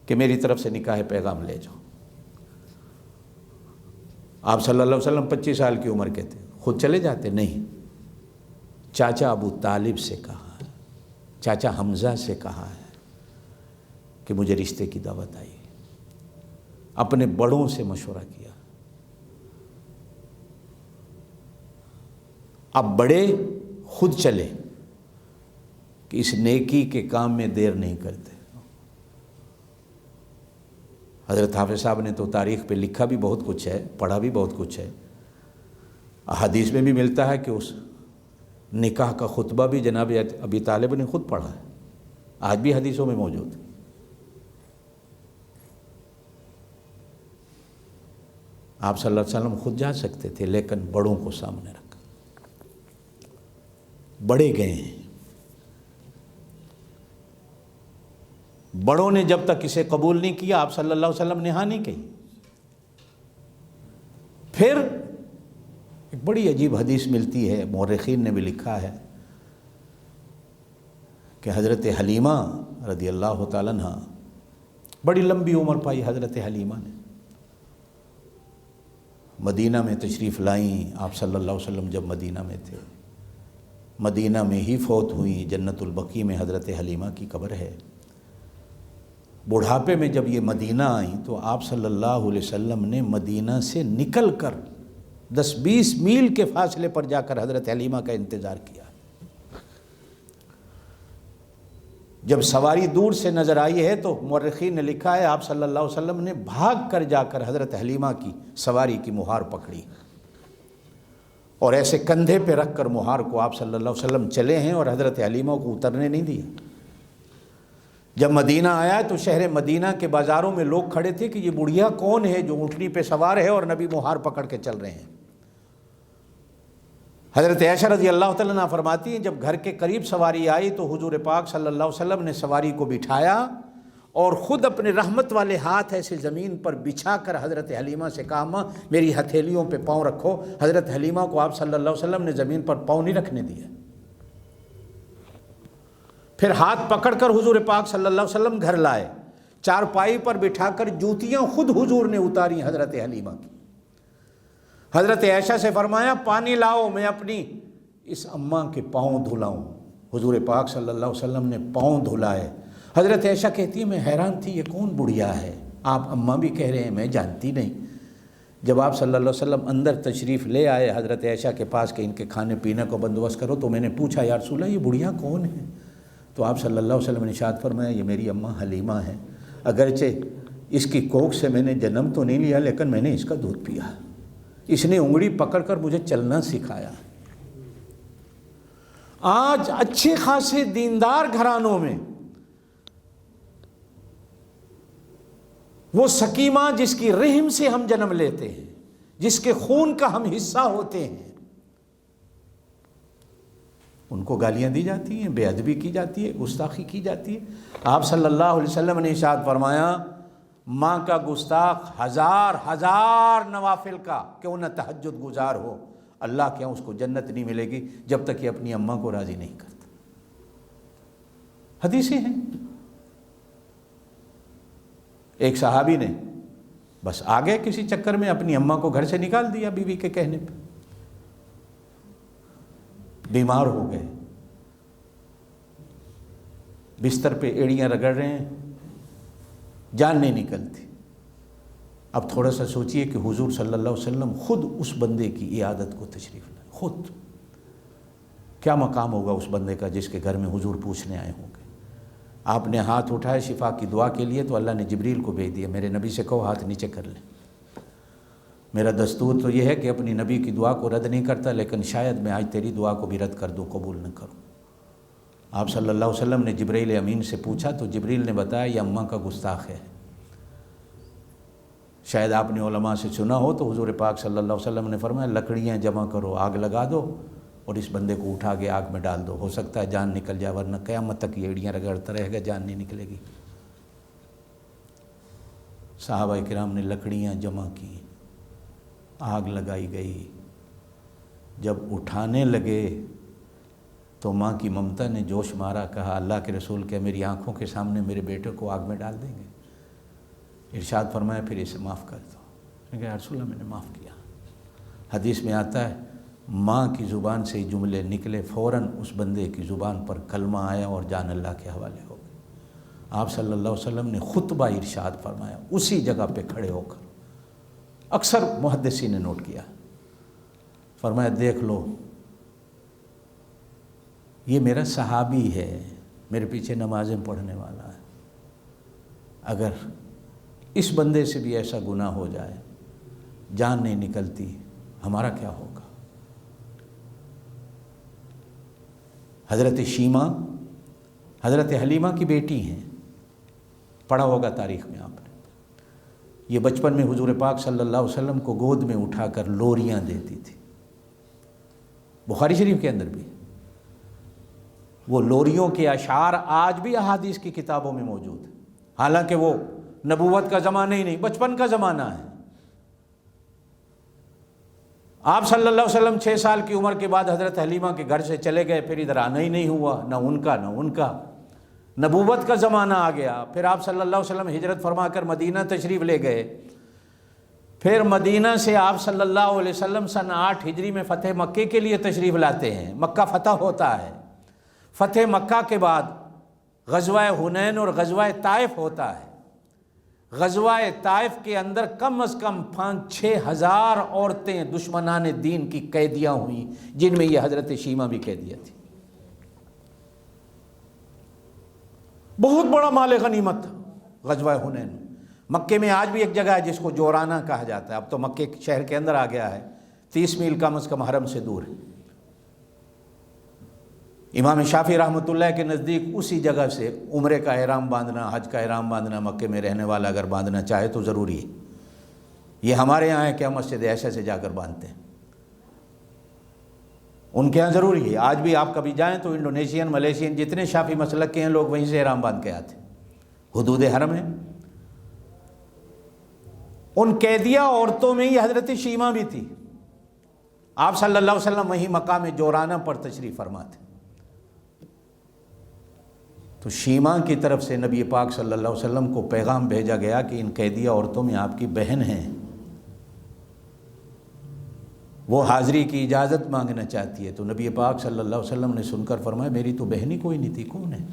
کہ میری طرف سے نکاح پیغام لے جاؤ۔ آپ صلی اللہ علیہ وسلم 25 سال کی عمر کے تھے، خود چلے جاتے؟ نہیں، چاچا ابو طالب سے کہا ہے، چاچا حمزہ سے کہا ہے کہ مجھے رشتے کی دعوت آئی، اپنے بڑوں سے مشورہ کیا۔ اب بڑے خود چلے کہ اس نیکی کے کام میں دیر نہیں کرتے۔ حضرت حافظ صاحب نے تو تاریخ پہ لکھا بھی بہت کچھ ہے، پڑھا بھی بہت کچھ ہے، احادیث میں بھی ملتا ہے کہ اس نکاح کا خطبہ بھی جناب ابی طالب نے خود پڑھا ہے، آج بھی حدیثوں میں موجود ہے۔ آپ صلی اللہ علیہ وسلم خود جا سکتے تھے لیکن بڑوں کو سامنے رکھا، بڑے گئے ہیں، بڑوں نے جب تک اسے قبول نہیں کیا آپ صلی اللہ علیہ وسلم نے ہاں نہیں کہی۔ پھر ایک بڑی عجیب حدیث ملتی ہے، مورخین نے بھی لکھا ہے کہ حضرت حلیمہ رضی اللہ تعالیٰ عنہ، بڑی لمبی عمر پائی حضرت حلیمہ نے، مدینہ میں تشریف لائیں۔ آپ صلی اللہ علیہ وسلم جب مدینہ میں تھے، مدینہ میں ہی فوت ہوئیں، جنت البقیع میں حضرت حلیمہ کی قبر ہے۔ بڑھاپے میں جب یہ مدینہ آئیں تو آپ صلی اللہ علیہ وسلم نے مدینہ سے نکل کر 10-20 میل کے فاصلے پر جا کر حضرت حلیمہ کا انتظار کیا۔ جب سواری دور سے نظر آئی ہے تو مورخین نے لکھا ہے آپ صلی اللہ علیہ وسلم نے بھاگ کر جا کر حضرت حلیمہ کی سواری کی مہار پکڑی اور ایسے کندھے پہ رکھ کر مہار کو آپ صلی اللہ علیہ وسلم چلے ہیں اور حضرت حلیمہ کو اترنے نہیں دیا۔ جب مدینہ آیا تو شہر مدینہ کے بازاروں میں لوگ کھڑے تھے کہ یہ بڑھیا کون ہے جو اونٹنی پہ سوار ہے اور نبی مہار پکڑ کے چل رہے ہیں۔ حضرت عائشہ رضی اللہ تعالیٰ عنہ فرماتی ہیں جب گھر کے قریب سواری آئی تو حضور پاک صلی اللہ علیہ وسلم نے سواری کو بٹھایا اور خود اپنے رحمت والے ہاتھ ایسے زمین پر بچھا کر حضرت حلیمہ سے کہا ماں میری ہتھیلیوں پہ پاؤں رکھو۔ حضرت حلیمہ کو آپ صلی اللہ علیہ وسلم نے زمین پر پاؤں نہیں رکھنے دیا، پھر ہاتھ پکڑ کر حضور پاک صلی اللہ علیہ وسلم گھر لائے۔ چارپائی پر بٹھا کر جوتیاں خود حضور نے اتاری حضرت حلیمہ کی. حضرت عائشہ سے فرمایا پانی لاؤ میں اپنی اس اماں کے پاؤں دھلاؤں. حضور پاک صلی اللہ علیہ وسلم نے پاؤں دھلائے. حضرت عائشہ کہتی ہے میں حیران تھی یہ کون بڑھیا ہے، آپ اماں بھی کہہ رہے ہیں میں جانتی نہیں. جب آپ صلی اللہ علیہ وسلم اندر تشریف لے آئے حضرت عائشہ کے پاس کہ ان کے کھانے پینے کو بندوبست کرو، تو میں نے پوچھا یا رسول اللہ یہ بڑھیا کون ہے؟ تو آپ صلی اللہ علیہ وسلم نے ارشاد فرمایا یہ میری اماں حلیمہ ہے. اگرچہ اس کی کوکھ سے میں نے جنم تو نہیں لیا لیکن میں نے اس کا دودھ پیا، اس نے انگلی پکڑ کر مجھے چلنا سکھایا. آج اچھے خاصے دیندار گھرانوں میں وہ سکیمہ جس کی رحم سے ہم جنم لیتے ہیں، جس کے خون کا ہم حصہ ہوتے ہیں، ان کو گالیاں دی جاتی ہیں، بے ادبی کی جاتی ہے، گستاخی کی جاتی ہے. آپ صلی اللہ علیہ وسلم نے ارشاد فرمایا ماں کا گستاخ ہزار نوافل کا کیوں نہ تہجد گزار ہو، اللہ کے یہاں اس کو جنت نہیں ملے گی جب تک کہ اپنی اماں کو راضی نہیں کرتا. حدیثیں ہیں. ایک صحابی نے بس آگے کسی چکر میں اپنی اماں کو گھر سے نکال دیا بیوی کے کہنے پہ، بیمار ہو گئے، بستر پہ ایڑیاں رگڑ رہے ہیں، جان نہیں نکلتی. اب تھوڑا سا سوچئے کہ حضور صلی اللہ علیہ وسلم خود اس بندے کی عیادت کو تشریف لائے. خود کیا مقام ہوگا اس بندے کا جس کے گھر میں حضور پوچھنے آئے ہوں گے. آپ نے ہاتھ اٹھائے شفا کی دعا کے لیے تو اللہ نے جبریل کو بھیج دیا میرے نبی سے کہو ہاتھ نیچے کر لیں. میرا دستور تو یہ ہے کہ اپنی نبی کی دعا کو رد نہیں کرتا، لیکن شاید میں آج تیری دعا کو بھی رد کر دوں، قبول نہ کروں. آپ صلی اللہ علیہ وسلم نے جبریل امین سے پوچھا تو جبریل نے بتایا یہ اماں کا گستاخ ہے. شاید آپ نے علماء سے سنا ہو تو حضور پاک صلی اللہ علیہ وسلم نے فرمایا لکڑیاں جمع کرو، آگ لگا دو اور اس بندے کو اٹھا کے آگ میں ڈال دو، ہو سکتا ہے جان نکل جائے ورنہ قیامت تک یہ ایڑیاں رگڑتا رہے گا، جان نہیں نکلے گی. صحابہ کرام نے لکڑیاں جمع کی، آگ لگائی گئی. جب اٹھانے لگے تو ماں کی ممتا نے جوش مارا، کہا اللہ کے رسول کیا میری آنکھوں کے سامنے میرے بیٹے کو آگ میں ڈال دیں گے؟ ارشاد فرمایا پھر اسے معاف کر دو. میں کہا یا رسول اللہ میں نے معاف کیا. حدیث میں آتا ہے ماں کی زبان سے جملے نکلے، فوراً اس بندے کی زبان پر کلمہ آیا اور جان اللہ کے حوالے ہو گئے. آپ صلی اللہ علیہ وسلم نے خطبہ ارشاد فرمایا اسی جگہ پہ کھڑے ہو کر. اکثر محدثین نے نوٹ کیا، فرمایا دیکھ لو یہ میرا صحابی ہے، میرے پیچھے نمازیں پڑھنے والا ہے، اگر اس بندے سے بھی ایسا گناہ ہو جائے جان نہیں نکلتی ہمارا کیا ہوگا. حضرت شیمہ حضرت حلیمہ کی بیٹی ہیں، پڑھا ہوگا تاریخ میں آپ نے. یہ بچپن میں حضور پاک صلی اللہ علیہ وسلم کو گود میں اٹھا کر لوریاں دیتی تھی. بخاری شریف کے اندر بھی وہ لوریوں کے اشعار آج بھی احادیث کی کتابوں میں موجود ہیں، حالانکہ وہ نبوت کا زمانہ ہی نہیں، بچپن کا زمانہ ہے. آپ صلی اللہ علیہ وسلم 6 سال کی عمر کے بعد حضرت حلیمہ کے گھر سے چلے گئے، پھر ادھر آنا ہی نہیں ہوا، نہ ان کا نبوت کا زمانہ آ گیا. پھر آپ صلی اللہ علیہ وسلم ہجرت فرما کر مدینہ تشریف لے گئے. پھر مدینہ سے آپ صلی اللہ علیہ وسلم سن 8 ہجری میں فتح مکے کے لیے تشریف لاتے ہیں. مکہ فتح ہوتا ہے. فتح مکہ کے بعد غزوہ حنین اور غزوہ طائف ہوتا ہے. غزوہ طائف کے اندر کم از کم 5-6 ہزار عورتیں دشمنان دین کی قیدیاں ہوئیں، جن میں یہ حضرت شیمہ بھی قیدیہ تھی. بہت بڑا مال غنیمت تھا غزوہ حنین. مکے میں آج بھی ایک جگہ ہے جس کو جورانہ کہا جاتا ہے، اب تو مکے شہر کے اندر آ گیا ہے، 30 میل کم از کم حرم سے دور ہے. امام شافعی رحمۃ اللہ کے نزدیک اسی جگہ سے عمرے کا احرام باندھنا، حج کا احرام باندھنا مکے میں رہنے والا اگر باندھنا چاہے تو ضروری ہے. یہ ہمارے یہاں ہے کہ ہم مسجد عائشہ سے جا کر باندھتے ہیں، ان کے یہاں ضروری ہے. آج بھی آپ کبھی جائیں تو انڈونیشین، ملیشین جتنے شافعی مسلک کے ہیں لوگ وہیں سے احرام باندھ کے آتے ہیں، حدود حرم ہے. ان قیدیہ عورتوں میں یہ حضرت شیمہ بھی تھی. آپ صلی اللہ علیہ وسلم وہیں مقام جورانہ پر تشریف فرما تھے. تو شیما کی طرف سے نبی پاک صلی اللہ علیہ وسلم کو پیغام بھیجا گیا کہ ان قیدیہ عورتوں میں آپ کی بہن ہیں، وہ حاضری کی اجازت مانگنا چاہتی ہے۔ تو نبی پاک صلی اللہ علیہ وسلم نے سن کر فرمایا میری تو بہن ہی کوئی نہیں تھی، کون ہے؟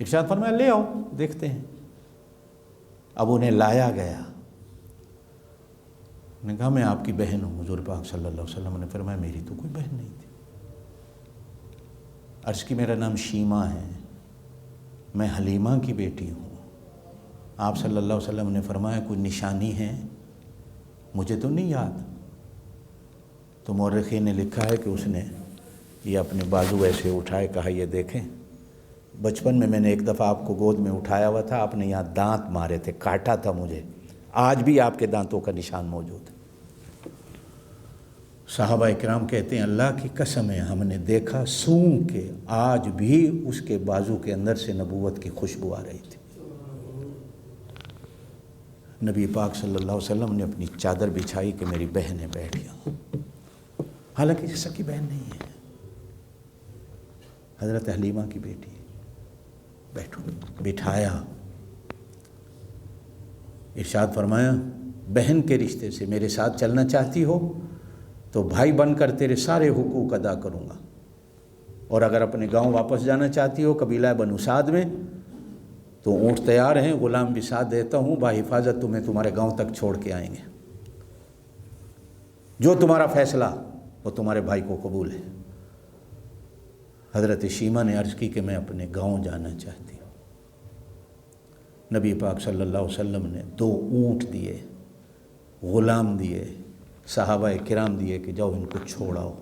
ارشاد فرمایا لے آؤ دیکھتے ہیں۔ اب انہیں لایا گیا، نے کہا میں آپ کی بہن ہوں۔ حضور پاک صلی اللہ علیہ وسلم نے فرمایا میری تو کوئی بہن نہیں تھی۔ عرض کی میرا نام شیما ہے، میں حلیمہ کی بیٹی ہوں۔ آپ صلی اللہ علیہ وسلم نے فرمایا کوئی نشانی ہے؟ مجھے تو نہیں یاد۔ تو مورخین نے لکھا ہے کہ اس نے یہ اپنے بازو ایسے اٹھائے، کہا یہ دیکھیں بچپن میں نے ایک دفعہ آپ کو گود میں اٹھایا ہوا تھا، آپ نے یہاں دانت مارے تھے، کاٹا تھا مجھے، آج بھی آپ کے دانتوں کا نشان موجود ہے۔ صحابہ اکرام کہتے ہیں اللہ کی قسم ہے ہم نے دیکھا سونگ کے آج بھی اس کے بازو کے اندر سے نبوت کی خوشبو آ رہی تھی۔ نبی پاک صلی اللہ علیہ وسلم نے اپنی چادر بچھائی کہ میری بہن ہے، بیٹھ گیا، حالانکہ یہ سکی بہن نہیں ہے، حضرت حلیمہ کی بیٹی ہے۔ بیٹھو، بٹھایا، ارشاد فرمایا بہن کے رشتے سے میرے ساتھ چلنا چاہتی ہو تو بھائی بن کر تیرے سارے حقوق ادا کروں گا، اور اگر اپنے گاؤں واپس جانا چاہتی ہو قبیلہ بنو سعد میں تو اونٹ تیار ہیں، غلام بھی ساتھ دیتا ہوں، باحفاظت تمہیں تمہارے گاؤں تک چھوڑ کے آئیں گے، جو تمہارا فیصلہ وہ تمہارے بھائی کو قبول ہے۔ حضرت شیما نے عرض کی کہ میں اپنے گاؤں جانا چاہتی ہوں۔ نبی پاک صلی اللہ علیہ وسلم نے 2 اونٹ دیے، غلام دیے، صحابہ کرام دیے کہ جاؤ ان کو چھوڑاؤ۔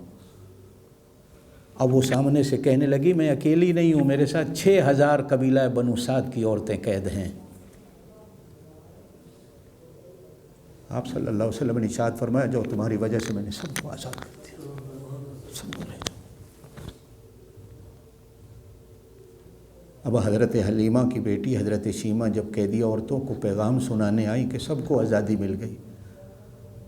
اب وہ سامنے سے کہنے لگی میں اکیلی نہیں ہوں، میرے ساتھ 6000 قبیلہ بنو سعد کی عورتیں قید ہیں۔ آپ صلی اللہ علیہ وسلم نے ارشاد فرمایا جو تمہاری وجہ سے میں نے سب کو آزاد کر دیا، سب کو لے جاؤ۔ اب حضرت حلیمہ کی بیٹی حضرت شیما جب قیدی عورتوں کو پیغام سنانے آئی کہ سب کو آزادی مل گئی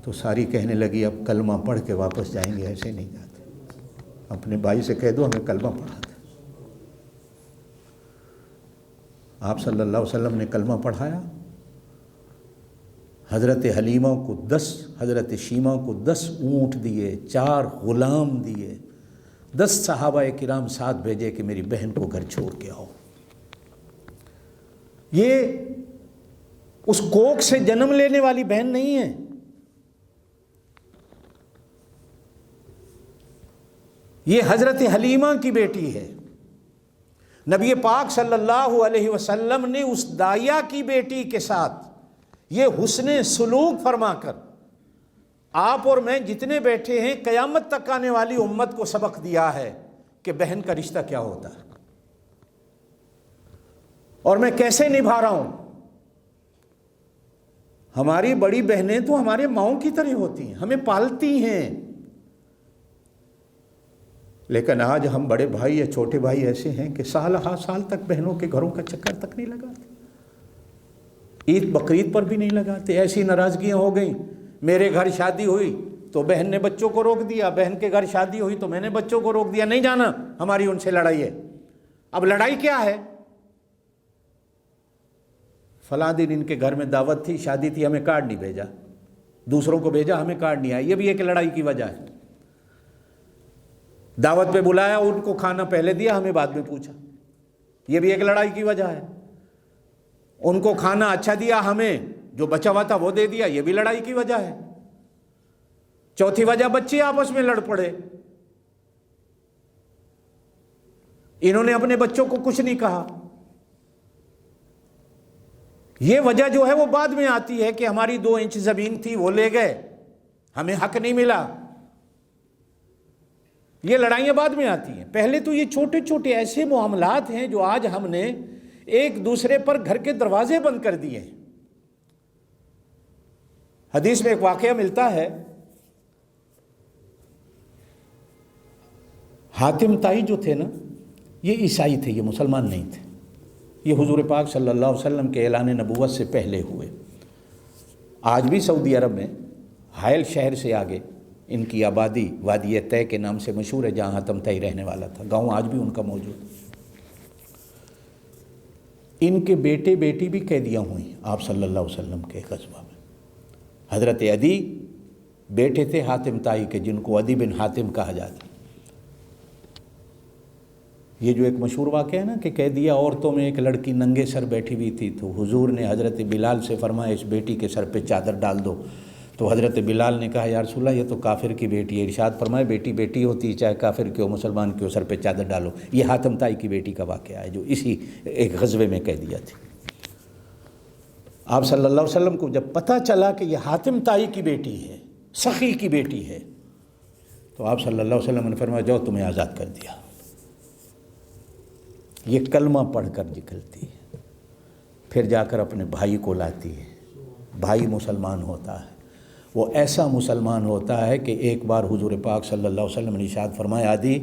تو ساری کہنے لگی اب کلمہ پڑھ کے واپس جائیں گے، ایسے نہیں جاتے، اپنے بھائی سے کہہ دو ہمیں کلمہ پڑھا دے۔ آپ صلی اللہ علیہ وسلم نے کلمہ پڑھایا، حضرت حلیمہ کو 10، حضرت شیما کو 10 اونٹ دیے، 4 غلام دیے، 10 صحابہ کرام ساتھ بھیجے کہ میری بہن کو گھر چھوڑ کے آؤ۔ یہ اس کوکھ سے جنم لینے والی بہن نہیں ہے، یہ حضرت حلیمہ کی بیٹی ہے۔ نبی پاک صلی اللہ علیہ وسلم نے اس داعیہ کی بیٹی کے ساتھ یہ حسن سلوک فرما کر آپ اور میں جتنے بیٹھے ہیں قیامت تک آنے والی امت کو سبق دیا ہے کہ بہن کا رشتہ کیا ہوتا ہے اور میں کیسے نبھا رہا ہوں۔ ہماری بڑی بہنیں تو ہمارے ماؤں کی طرح ہوتی ہیں، ہمیں پالتی ہیں، لیکن آج ہم بڑے بھائی یا چھوٹے بھائی ایسے ہیں کہ سال ہا سال تک بہنوں کے گھروں کا چکر تک نہیں لگاتے، عید بقرعید پر بھی نہیں لگاتے۔ ایسی ناراضگیاں ہو گئیں، میرے گھر شادی ہوئی تو بہن نے بچوں کو روک دیا، بہن کے گھر شادی ہوئی تو میں نے بچوں کو روک دیا، نہیں جانا، ہماری ان سے لڑائی ہے۔ اب لڑائی کیا ہے؟ فلاں دن ان کے گھر میں دعوت تھی، شادی تھی، ہمیں کارڈ نہیں بھیجا، دوسروں کو بھیجا، ہمیں کارڈ نہیں آیا، یہ بھی ایک لڑائی کی وجہ ہے۔ دعوت پہ بلایا، ان کو کھانا پہلے دیا، ہمیں بعد میں پوچھا، یہ بھی ایک لڑائی کی وجہ ہے۔ ان کو کھانا اچھا دیا، ہمیں جو بچا ہوا تھا وہ دے دیا، یہ بھی لڑائی کی وجہ ہے۔ چوتھی وجہ بچے آپس میں لڑ پڑے، انہوں نے اپنے بچوں کو کچھ نہیں کہا۔ یہ وجہ جو ہے وہ بعد میں آتی ہے کہ ہماری 2 انچ زمین تھی وہ لے گئے، ہمیں حق نہیں ملا، یہ لڑائیاں بعد میں آتی ہیں۔ پہلے تو یہ چھوٹے چھوٹے ایسے معاملات ہیں جو آج ہم نے ایک دوسرے پر گھر کے دروازے بند کر دیے ہیں۔ حدیث میں ایک واقعہ ملتا ہے، حاتم طائی جو تھے نا، یہ عیسائی تھے، یہ مسلمان نہیں تھے، یہ حضور پاک صلی اللہ علیہ وسلم کے اعلان نبوت سے پہلے ہوئے۔ آج بھی سعودی عرب میں حائل شہر سے آگے ان کی آبادی وادی طے کے نام سے مشہور ہے، جہاں حاتم طائی رہنے والا تھا، گاؤں آج بھی ان کا موجود ہے۔ ان کے بیٹے بیٹی بھی قیدیاں ہوئیں آپ صلی اللہ علیہ وسلم کے غزوہ میں۔ حضرت عدی بیٹے تھے حاتم طائی کے، جن کو عدی بن حاتم کہا جاتا۔ یہ جو ایک مشہور واقعہ ہے نا کہ قیدیہ عورتوں میں ایک لڑکی ننگے سر بیٹھی ہوئی تھی، تو حضور نے حضرت بلال سے فرمایا اس بیٹی کے سر پہ چادر ڈال دو، تو حضرت بلال نے کہا یا رسول اللہ یہ تو کافر کی بیٹی ہے۔ ارشاد فرمایا بیٹی بیٹی ہوتی ہے، چاہے کافر کی ہو مسلمان کی ہو، سر پہ چادر ڈالو۔ یہ حاتم طائی کی بیٹی کا واقعہ ہے جو اسی ایک غزوے میں قیدیہ تھی۔ آپ صلی اللہ علیہ وسلم کو جب پتہ چلا کہ یہ حاتم طائی کی بیٹی ہے، سخی کی بیٹی ہے، تو آپ صلی اللہ علیہ وسلم نے فرمایا جاؤ تمہیں آزاد کر دیا۔ یہ کلمہ پڑھ کر نکلتی ہے، پھر جا کر اپنے بھائی کو لاتی ہے، بھائی مسلمان ہوتا ہے، وہ ایسا مسلمان ہوتا ہے کہ ایک بار حضور پاک صلی اللہ علیہ وسلم نے ارشاد فرمایا عدی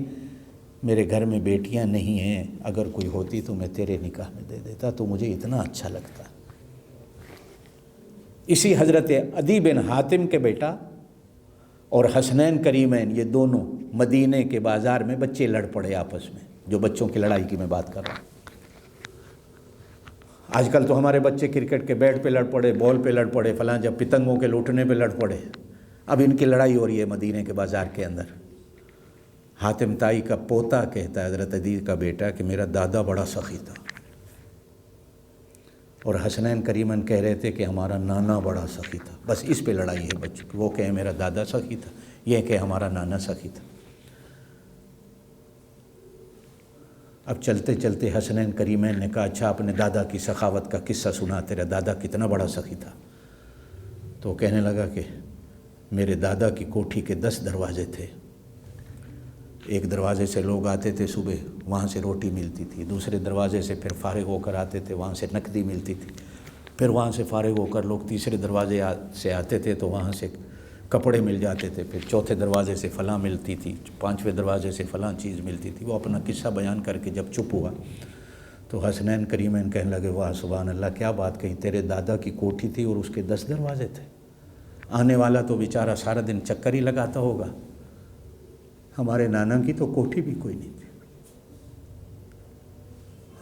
میرے گھر میں بیٹیاں نہیں ہیں، اگر کوئی ہوتی تو میں تیرے نکاح میں دے دیتا، تو مجھے اتنا اچھا لگتا۔ اسی حضرت عدی بن حاتم کے بیٹا اور حسنین کریمین یہ دونوں مدینے کے بازار میں بچے لڑ پڑے آپس میں، جو بچوں کی لڑائی کی میں بات کر رہا ہوں۔ آج کل تو ہمارے بچے کرکٹ کے بیٹ پہ لڑ پڑے، بال پہ لڑ پڑے، فلاں جب پتنگوں کے لوٹنے پہ لڑ پڑے، اب ان کی لڑائی ہو رہی ہے مدینے کے بازار کے اندر۔ حاتم طائی کا پوتا کہتا ہے حضرت عدی کا بیٹا کہ میرا دادا بڑا سخی تھا، اور حسنین کریمن کہہ رہے تھے کہ ہمارا نانا بڑا سخی تھا۔ بس اس پہ لڑائی ہے بچوں کی، وہ کہیں میرا دادا سخی تھا، یہ کہ ہمارا نانا سخی تھا۔ اب چلتے چلتے حسنین کریمین نے کہا اچھا اپنے دادا کی سخاوت کا قصہ سنا، تیرا دادا کتنا بڑا سخی تھا؟ تو کہنے لگا کہ میرے دادا کی کوٹھی کے 10 دروازے تھے، ایک دروازے سے لوگ آتے تھے صبح، وہاں سے روٹی ملتی تھی، دوسرے دروازے سے پھر فارغ ہو کر آتے تھے، وہاں سے نقدی ملتی تھی، پھر وہاں سے فارغ ہو کر لوگ تیسرے دروازے سے آتے تھے تو وہاں سے کپڑے مل جاتے تھے، پھر چوتھے دروازے سے فلاں ملتی تھی، 5ویں دروازے سے فلاں چیز ملتی تھی۔ وہ اپنا قصہ بیان کر کے جب چپ ہوا تو حسنین کریمین کہنے لگے واہ سبحان اللہ، کیا بات کہی، تیرے دادا کی کوٹھی تھی اور اس کے 10 دروازے تھے، آنے والا تو بیچارہ سارا دن چکر ہی لگاتا ہوگا، ہمارے نانا کی تو کوٹھی بھی کوئی نہیں تھی،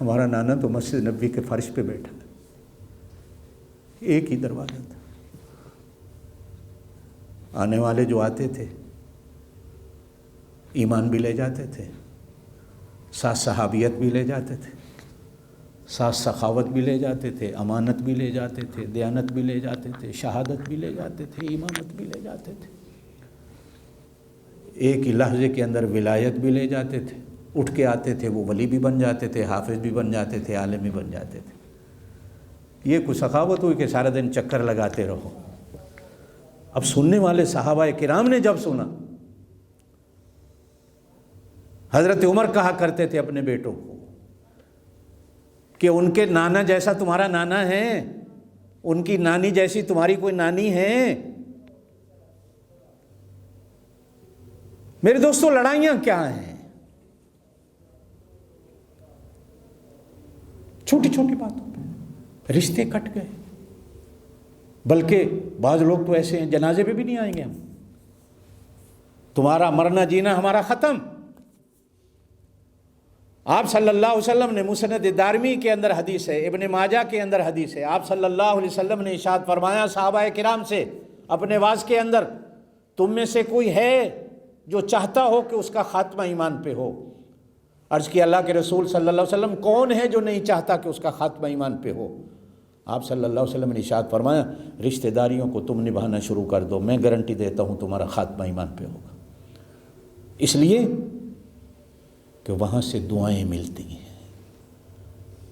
ہمارا نانا تو مسجد نبوی کے فرش پہ بیٹھا ہے، ایک ہی دروازہ تھا، آنے والے جو آتے تھے ایمان بھی لے جاتے تھے، ساتھ صحابیت بھی لے جاتے تھے، ساتھ سخاوت بھی لے جاتے تھے، امانت بھی لے جاتے تھے، دیانت بھی لے جاتے تھے، شہادت بھی لے جاتے تھے، امامت بھی لے جاتے تھے، ایک ہی لحظے کے اندر ولایت بھی لے جاتے تھے، اٹھ کے آتے تھے وہ ولی بھی بن جاتے تھے، حافظ بھی بن جاتے تھے، عالم بھی بن جاتے تھے۔ یہ کوئی سخاوت ہوئی کہ سارا دن چکر لگاتے رہو؟ اب سننے والے صحابہ کرام نے جب سنا، حضرت عمر کہا کرتے تھے اپنے بیٹوں کو کہ ان کے نانا جیسا تمہارا نانا ہے، ان کی نانی جیسی تمہاری کوئی نانی ہے۔ میرے دوستو لڑائیاں کیا ہیں؟ چھوٹی چھوٹی باتوں پہ رشتے کٹ گئے، بلکہ بعض لوگ تو ایسے ہیں جنازے پہ بھی نہیں آئیں گے، ہم تمہارا مرنا جینا ہمارا ختم۔ آپ صلی اللہ علیہ وسلم نے مسند دارمی کے اندر حدیث ہے، ابن ماجہ کے اندر حدیث ہے، آپ صلی اللہ علیہ وسلم نے ارشاد فرمایا صحابہ کرام سے اپنے واعظ کے اندر، تم میں سے کوئی ہے جو چاہتا ہو کہ اس کا خاتمہ ایمان پہ ہو؟ عرض کی اللہ کے رسول صلی اللہ علیہ وسلم کون ہے جو نہیں چاہتا کہ اس کا خاتمہ ایمان پہ ہو؟ آپ صلی اللہ علیہ وسلم نے ارشاد فرمایا رشتہ داریوں کو تم نبھانا شروع کر دو، میں گارنٹی دیتا ہوں تمہارا خاتمہ ایمان پہ ہوگا، اس لیے کہ وہاں سے دعائیں ملتی ہیں،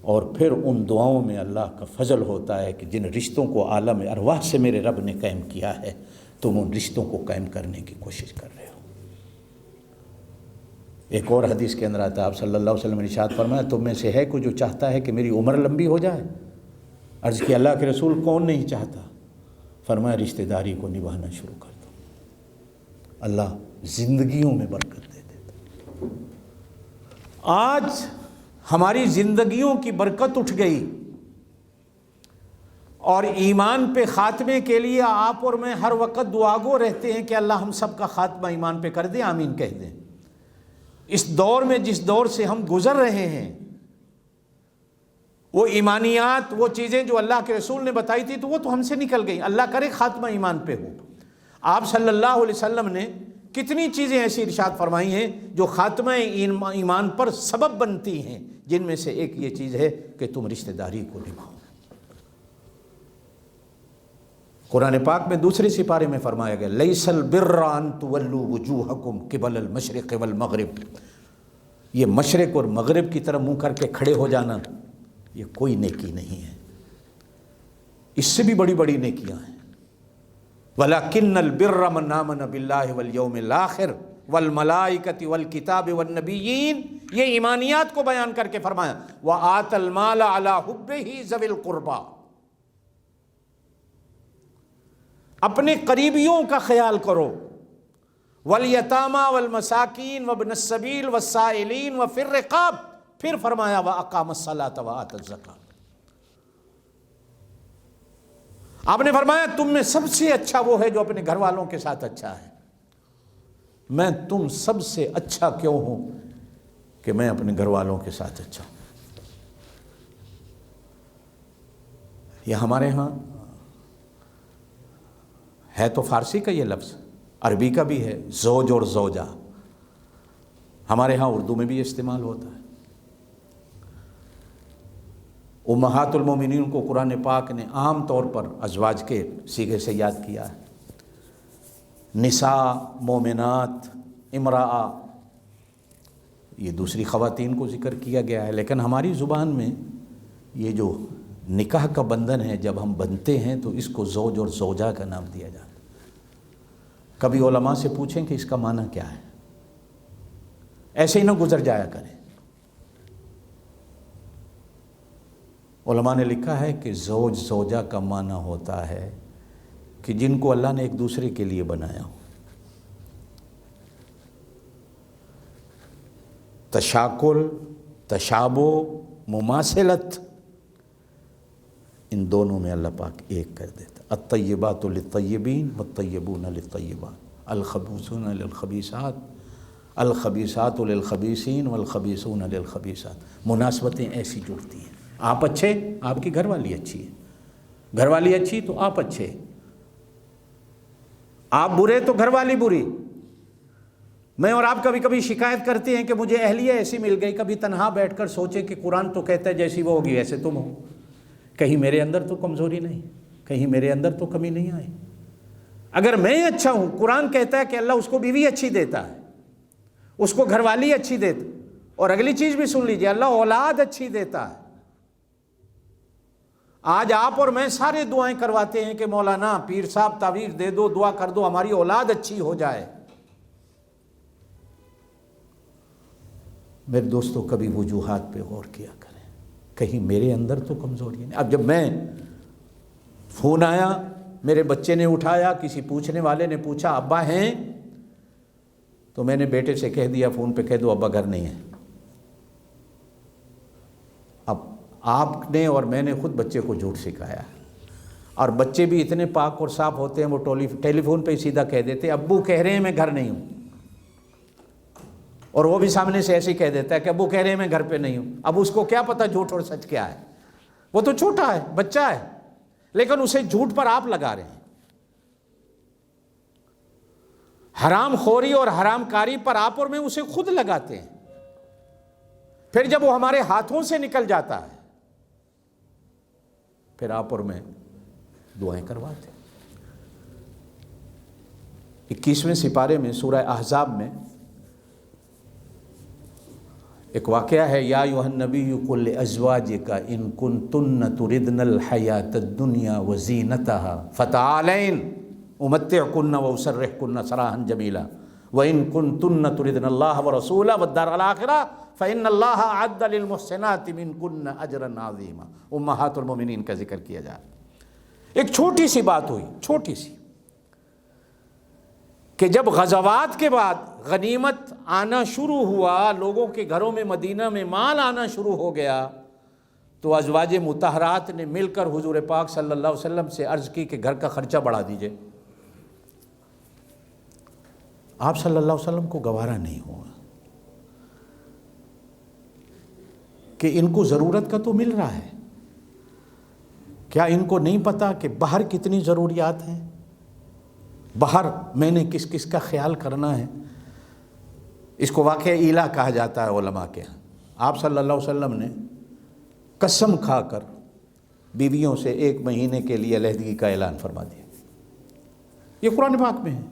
اور پھر ان دعاؤں میں اللہ کا فضل ہوتا ہے کہ جن رشتوں کو عالم ارواح سے میرے رب نے قائم کیا ہے تم ان رشتوں کو قائم کرنے کی کوشش کر رہے ہو۔ ایک اور حدیث کے اندر آتا ہے، آپ صلی اللہ علیہ وسلم نے ارشاد فرمایا تم میں سے ہے کوئی جو چاہتا ہے کہ میری عمر لمبی ہو جائے؟ عرض کی اللہ کے رسول کون نہیں چاہتا؟ فرمایا رشتہ داری کو نبھانا شروع کر دو، اللہ زندگیوں میں برکت دے دیتا۔ آج ہماری زندگیوں کی برکت اٹھ گئی، اور ایمان پہ خاتمے کے لیے آپ اور میں ہر وقت دعا گو رہتے ہیں کہ اللہ ہم سب کا خاتمہ ایمان پہ کر دیں، آمین کہہ دیں۔ اس دور میں جس دور سے ہم گزر رہے ہیں وہ ایمانیات، وہ چیزیں جو اللہ کے رسول نے بتائی تھی تو وہ تو ہم سے نکل گئی، اللہ کرے خاتمہ ایمان پہ ہو۔ آپ صلی اللہ علیہ وسلم نے کتنی چیزیں ایسی ارشاد فرمائی ہیں جو خاتمہ ایمان پر سبب بنتی ہیں، جن میں سے ایک یہ چیز ہے کہ تم رشتہ داری کو نبھاؤ۔ قرآن پاک میں دوسرے سپارے میں فرمایا گیا لیس البر ان تولوا وجوہکم قبل المشرق والمغرب، یہ مشرق اور مغرب کی طرف منہ کر کے کھڑے ہو جانا یہ کوئی نیکی نہیں ہے، اس سے بھی بڑی بڑی نیکیاں ہیں۔ وَلَكِنَّ الْبِرَّ مَنْ آمَنَ بِاللَّهِ وَالْيَوْمِ الْآخِرِ وَالْمَلَائِكَةِ وَالْكِتَابِ وَالنَّبِيِّينَ، یہ ایمانیات کو بیان کر کے فرمایا وَآتَى الْمَالَ عَلَى حُبِّهِ ذَوِي الْقُرْبَى، اپنے قریبیوں کا خیال کرو، وَالْيَتَامَى وَالْمَسَاكِينَ وَابْنَ السَّبِيلِ وَالسَّائِلِينَ وَفِي الرِّقَابِ، پھر فرمایا وَأَقَامَ الصَّلَاةَ وَآتَى الزَّكَاةَ۔ آپ نے فرمایا تم میں سب سے اچھا وہ ہے جو اپنے گھر والوں کے ساتھ اچھا ہے۔ میں تم سب سے اچھا کیوں ہوں کہ میں اپنے گھر والوں کے ساتھ اچھا ہوں۔ یہ ہمارے ہاں ہے تو فارسی کا یہ لفظ، عربی کا بھی ہے زوج اور زوجہ، ہمارے ہاں اردو میں بھی استعمال ہوتا ہے۔ امہات المومنین کو قرآن پاک نے عام طور پر ازواج کے صیغے سے یاد کیا ہے، نساء، مومنات، امرأہ، یہ دوسری خواتین کو ذکر کیا گیا ہے، لیکن ہماری زبان میں یہ جو نکاح کا بندھن ہے جب ہم بنتے ہیں تو اس کو زوج اور زوجہ کا نام دیا جاتا ہے۔ کبھی علماء سے پوچھیں کہ اس کا معنی کیا ہے، ایسے ہی نہ گزر جایا کریں۔ علماء نے لکھا ہے کہ زوج زوجہ کا معنی ہوتا ہے کہ جن کو اللہ نے ایک دوسرے کے لیے بنایا ہو۔ تشاکل، تشابہ، مماثلت، ان دونوں میں اللہ پاک ایک کر دیتا۔ الطیبات للطیبین والطیبون للطیبات، الخبیثون للخبیثات، الخبیثات للخبیثین والخبیثون للخبیثات۔ مناسبتیں ایسی جڑتی ہیں، آپ اچھے آپ کی گھر والی اچھی ہے، گھر والی اچھی تو آپ اچھے، آپ برے تو گھر والی بری۔ میں اور آپ کبھی کبھی شکایت کرتے ہیں کہ مجھے اہلیہ ایسی مل گئی، کبھی تنہا بیٹھ کر سوچیں کہ قرآن تو کہتا ہے جیسی وہ ہوگی ویسے تم ہو، کہیں میرے اندر تو کمزوری نہیں، کہیں میرے اندر تو کمی نہیں آئی۔ اگر میں اچھا ہوں، قرآن کہتا ہے کہ اللہ اس کو بیوی اچھی دیتا ہے، اس کو گھر والی اچھی دیتا، اور اگلی چیز بھی سن لیجئے، اللہ اولاد اچھی دیتا ہے۔ آج آپ اور میں سارے دعائیں کرواتے ہیں کہ مولانا پیر صاحب تعویذ دے دو، دعا کر دو ہماری اولاد اچھی ہو جائے۔ میرے دوستو کبھی وجوہات پہ غور کیا کریں، کہیں میرے اندر تو کمزوری نہیں۔ اب جب میں فون آیا، میرے بچے نے اٹھایا، کسی پوچھنے والے نے پوچھا ابا ہیں، تو میں نے بیٹے سے کہہ دیا فون پہ کہہ دو ابا گھر نہیں ہے۔ اب آپ نے اور میں نے خود بچے کو جھوٹ سکھایا، اور بچے بھی اتنے پاک اور صاف ہوتے ہیں وہ ٹیلی فون پہ ہی سیدھا کہہ دیتے ابو کہہ رہے ہیں میں گھر نہیں ہوں، اور وہ بھی سامنے سے ایسے ہی کہہ دیتا ہے کہ ابو کہہ رہے ہیں میں گھر پہ نہیں ہوں۔ اب اس کو کیا پتہ جھوٹ اور سچ کیا ہے، وہ تو چھوٹا ہے، بچہ ہے، لیکن اسے جھوٹ پر آپ لگا رہے ہیں، حرام خوری اور حرام کاری پر آپ اور میں اسے خود لگاتے ہیں۔ پھر جب وہ ہمارے ہاتھوں سے نکل جاتا ہے پھر آپ اور میں دعائیں کرواتے ہیں۔ 21ویں سپارے میں سورہ احزاب میں ایک واقعہ ہے، یا ایھا النبی قل لازواجک ان کنتن تردن الحیاۃ الدنیا وزینتها فتعالین امتعکن واسرحکن سراحا جمیلا وان کنتن تردن اللہ ورسولہ والدار الاخرہ فإن اللہ اعد للمحسنات منکن اجرا عظیما۔ امہات المومنین کا ذکر کیا جا رہا۔ ایک چھوٹی سی بات ہوئی، چھوٹی سی، کہ جب غزوات کے بعد غنیمت آنا شروع ہوا، لوگوں کے گھروں میں مدینہ میں مال آنا شروع ہو گیا، تو ازواج مطہرات نے مل کر حضور پاک صلی اللہ علیہ وسلم سے عرض کی کہ گھر کا خرچہ بڑھا دیجئے۔ آپ صلی اللہ علیہ وسلم کو گوارا نہیں ہوا کہ ان کو ضرورت کا تو مل رہا ہے، کیا ان کو نہیں پتا کہ باہر کتنی ضروریات ہیں؟ باہر میں نے کس کس کا خیال کرنا ہے؟ اس کو واقعہ ایلا کہا جاتا ہے علماء کے ہاں۔ آپ صلی اللہ علیہ وسلم نے قسم کھا کر بیویوں سے 1 مہینے کے لیے علیحدگی کا اعلان فرما دیا۔ یہ قرآن پاک میں ہے۔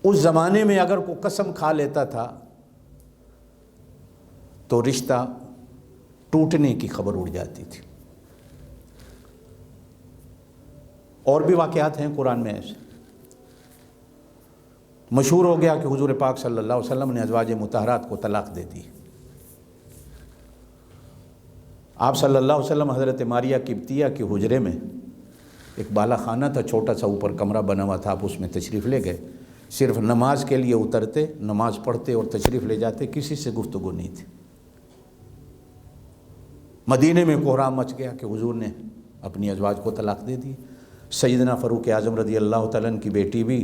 اس زمانے میں اگر کوئی قسم کھا لیتا تھا تو رشتہ ٹوٹنے کی خبر اڑ جاتی تھی۔ اور بھی واقعات ہیں قرآن میں ایسے۔ مشہور ہو گیا کہ حضور پاک صلی اللہ علیہ وسلم نے ازواج مطہرات کو طلاق دے دی۔ آپ صلی اللہ علیہ وسلم حضرت ماریہ قبطیہ کے حجرے میں ایک بالا خانہ تھا، چھوٹا سا اوپر کمرہ بنا ہوا تھا، آپ اس میں تشریف لے گئے۔ صرف نماز کے لیے اترتے، نماز پڑھتے اور تشریف لے جاتے، کسی سے گفتگو نہیں تھی۔ مدینے میں کوہرام مچ گیا کہ حضور نے اپنی ازواج کو طلاق دے دی۔ سیدنا فاروق اعظم رضی اللہ تعالیٰ عنہ کی بیٹی بھی